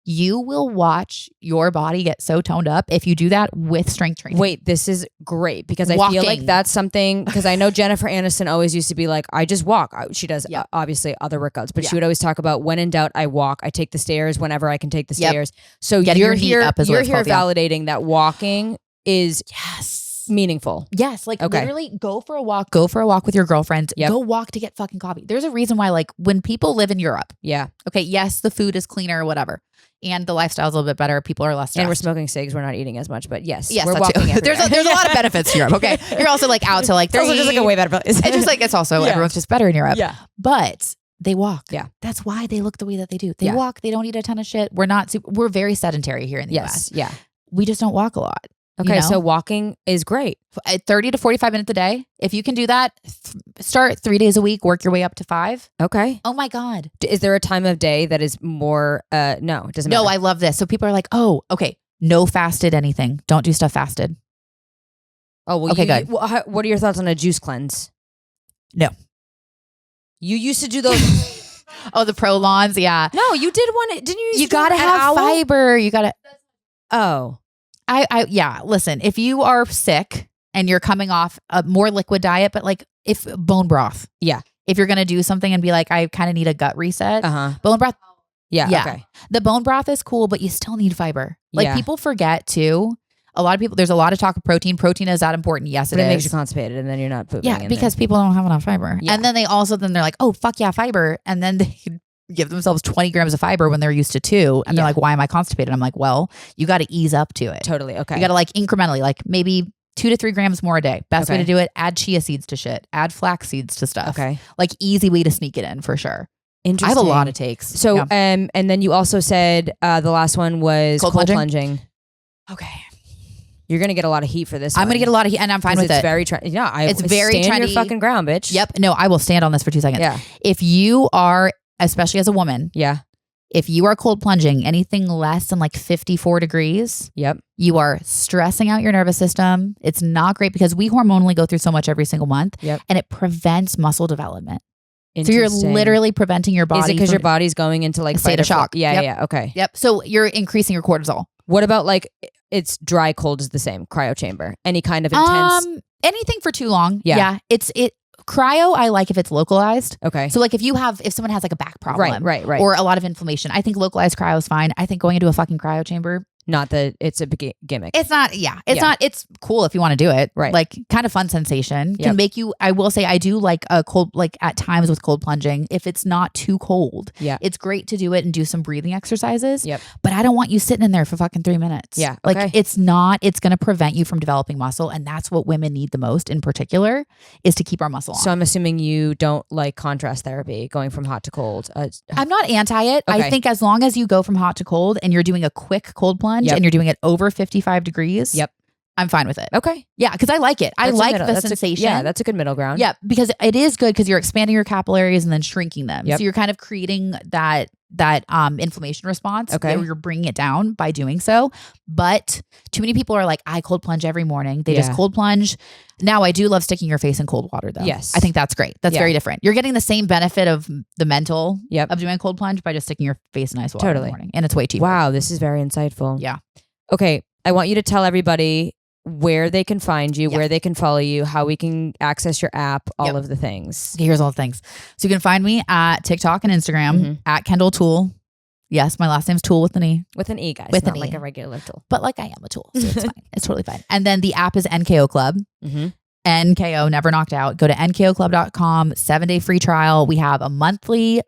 You will watch your body get so toned up if you do that with strength training. Wait, this is great because I feel like that's something, because I know Jennifer Aniston always used to be like, I just walk. She does obviously other workouts, but she would always talk about when in doubt, I walk. I take the stairs whenever I can take the stairs. So you're here validating that walking is meaningful. Yes. Like literally go for a walk. Go for a walk with your girlfriends. Go walk to get fucking coffee. There's a reason why, like, when people live in Europe. Yeah. Okay. Yes, the food is cleaner or whatever. And the lifestyle's a little bit better. People are less stressed. And we're smoking cigs. We're not eating as much. But yes we're walking there's a lot of benefits to Europe. Okay. You're also like out to like 3. It's also just like a way better place. It's just like, it's also everyone's just better in Europe. Yeah. But they walk. Yeah. That's why they look the way that they do. They walk. They don't eat a ton of shit. We're very sedentary here in the US. Yeah. We just don't walk a lot. Okay, so walking is great. 30 to 45 minutes a day. If you can do that, start 3 days a week, work your way up to 5. Okay. Oh my God. Is there a time of day that is more, no, it doesn't matter. No, I love this. So people are like, oh, okay, no fasted anything. Don't do stuff fasted. Oh, well, okay, good. What are your thoughts on a juice cleanse? No. You used to do those. Oh, the Prolons, yeah. No, you did one, didn't you? You gotta have fiber. You gotta. Oh. Listen, if you are sick and you're coming off a more liquid diet, but like if bone broth. Yeah. If you're going to do something and be like, I kind of need a gut reset. Bone broth. Yeah. Okay. The bone broth is cool, but you still need fiber. Like people forget too. A lot of people, there's a lot of talk of protein. Protein is that important. Yes, it is. It makes you constipated and then you're not pooping. Yeah. Because people don't have enough fiber. Yeah. And then they're like, oh, fuck yeah, fiber. And then they give themselves 20 grams of fiber when they're used to 2. And they're like, why am I constipated? I'm like, well, you got to ease up to it. Totally. Okay. You got to like incrementally, like maybe 2 to 3 grams more a day. Best way to do it, add chia seeds to shit. Add flax seeds to stuff. Okay. Like easy way to sneak it in for sure. Interesting. I have a lot of takes. So, and then you also said the last one was cold plunging. Okay. You're going to get a lot of heat for this. I'm going to get a lot of heat and I'm fine with it. It's very trendy. Yeah. It's very trendy. Stand your fucking ground, bitch. Yep. No, I will stand on this for 2 seconds. Yeah. If you are, especially as a woman. Yeah. If you are cold plunging anything less than like 54 degrees, you are stressing out your nervous system. It's not great because we hormonally go through so much every single month and it prevents muscle development. So you're literally preventing your body. Is it because your body's going into like state of shock? Yeah. Okay. Yep. So you're increasing your cortisol. What about like it's dry, cold is the same, cryo chamber? Any kind of intense? Anything for too long. Yeah. Cryo, I like if it's localized. Okay. So like if someone has like a back problem. Right. Or a lot of inflammation, I think localized cryo is fine. I think going into a fucking cryo chamber. Not that it's a gimmick. It's not. Yeah. It's cool if you want to do it. Right. Like kind of fun sensation. Can make you, I will say I do like a cold, like at times with cold plunging, if it's not too cold. Yeah. It's great to do it and do some breathing exercises. Yep. But I don't want you sitting in there for fucking 3 minutes. Yeah. Like okay. it's going to prevent you from developing muscle. And that's what women need the most in particular is to keep our muscle on. So I'm assuming you don't like contrast therapy, going from hot to cold. I'm not anti it. Okay. I think as long as you go from hot to cold and you're doing a quick cold plunge and you're doing it over 55 degrees. Yep. I'm fine with it. Okay. Yeah, because I like it. I like the sensation. That's a good middle ground. Yeah, because it is good because you're expanding your capillaries and then shrinking them. Yep. So you're kind of creating that inflammation response. Okay. You're bringing it down by doing so. But too many people are like, I cold plunge every morning. They just cold plunge. Now I do love sticking your face in cold water though. Yes. I think that's great. That's very different. You're getting the same benefit of the mental of doing a cold plunge by just sticking your face in ice water in the morning. And it's way cheaper. Wow, this is very insightful. Yeah. Okay. I want you to tell everybody where they can find you, where they can follow you, how we can access your app, all of the things. Okay, here's all the things. So you can find me at TikTok and Instagram at Kendall Toole. Yes, my last name's Toole with an E. With an E, guys. With not an like E. a regular tool. But like I am a tool, so it's fine. It's totally fine. And then the app is NKO Club. NKO, never knocked out. Go to nkoclub.com, 7-day free trial. We have a monthly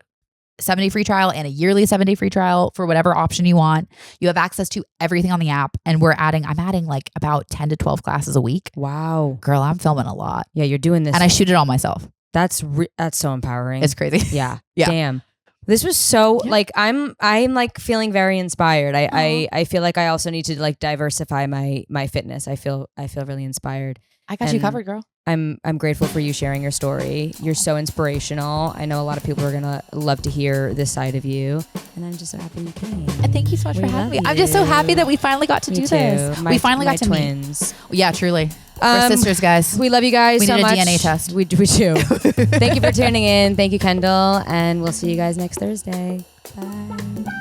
7-day free trial and a yearly 7-day free trial for whatever option you want. You have access to everything on the app. And I'm adding like about 10 to 12 classes a week. Wow. Girl, I'm filming a lot. Yeah, you're doing this. And I shoot it all myself. That's so empowering. It's crazy. Yeah. Damn. This was so like, I'm like feeling very inspired. I feel like I also need to like diversify my fitness. I feel really inspired. I got you covered, girl. I'm grateful for you sharing your story. You're so inspirational. I know a lot of people are gonna love to hear this side of you, and I'm just so happy you came. And thank you so much for having me. I'm just so happy that we finally got to do this. We finally got to twins. meet. Yeah, truly. We're sisters, guys. We love you guys so much. We need a DNA test. We do. Thank you for tuning in. Thank you, Kendall, and we'll see you guys next Thursday. Bye.